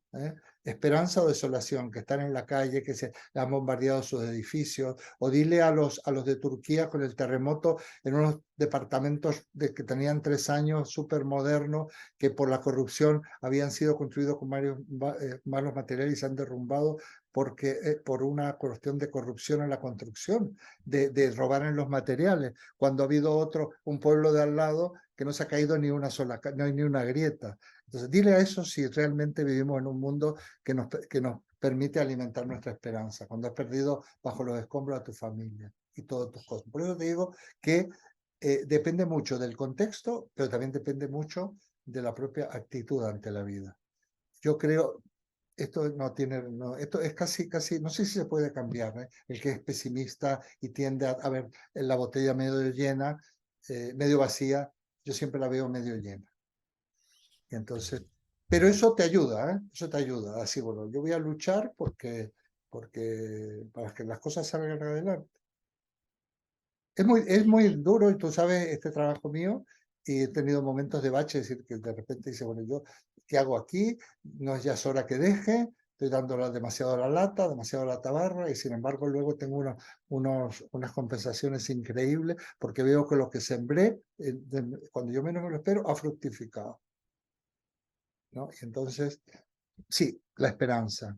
esperanza o desolación, que están en la calle, que se han bombardeado sus edificios, o dile a los de Turquía con el terremoto en unos departamentos que tenían 3 años, súper modernos, que por la corrupción habían sido construidos con malos materiales y se han derrumbado porque, por una cuestión de corrupción en la construcción, de robar en los materiales, cuando ha habido un pueblo de al lado que no se ha caído ni una sola, no hay ni una grieta. Entonces, dile a eso si realmente vivimos en un mundo que nos permite alimentar nuestra esperanza, cuando has perdido bajo los escombros a tu familia y todas tus cosas. Por eso te digo que depende mucho del contexto, pero también depende mucho de la propia actitud ante la vida. Yo creo, esto no tiene, no, esto es casi, no sé si se puede cambiar, ¿eh? El que es pesimista y tiende a ver la botella medio llena, medio vacía, yo siempre la veo medio llena. Y entonces, pero eso te ayuda, ¿eh? Eso te ayuda. Así, bueno, yo voy a luchar para que las cosas salgan adelante. Es muy duro, y tú sabes, este trabajo mío, y he tenido momentos de bache, es decir, que de repente dice, bueno, yo, ¿qué hago aquí? No es ya es hora que deje, estoy dando demasiado la lata, demasiado la tabarra, y sin embargo luego tengo unas compensaciones increíbles, porque veo que lo que sembré, cuando yo menos me lo espero, ha fructificado, ¿no? Y entonces, sí, la esperanza.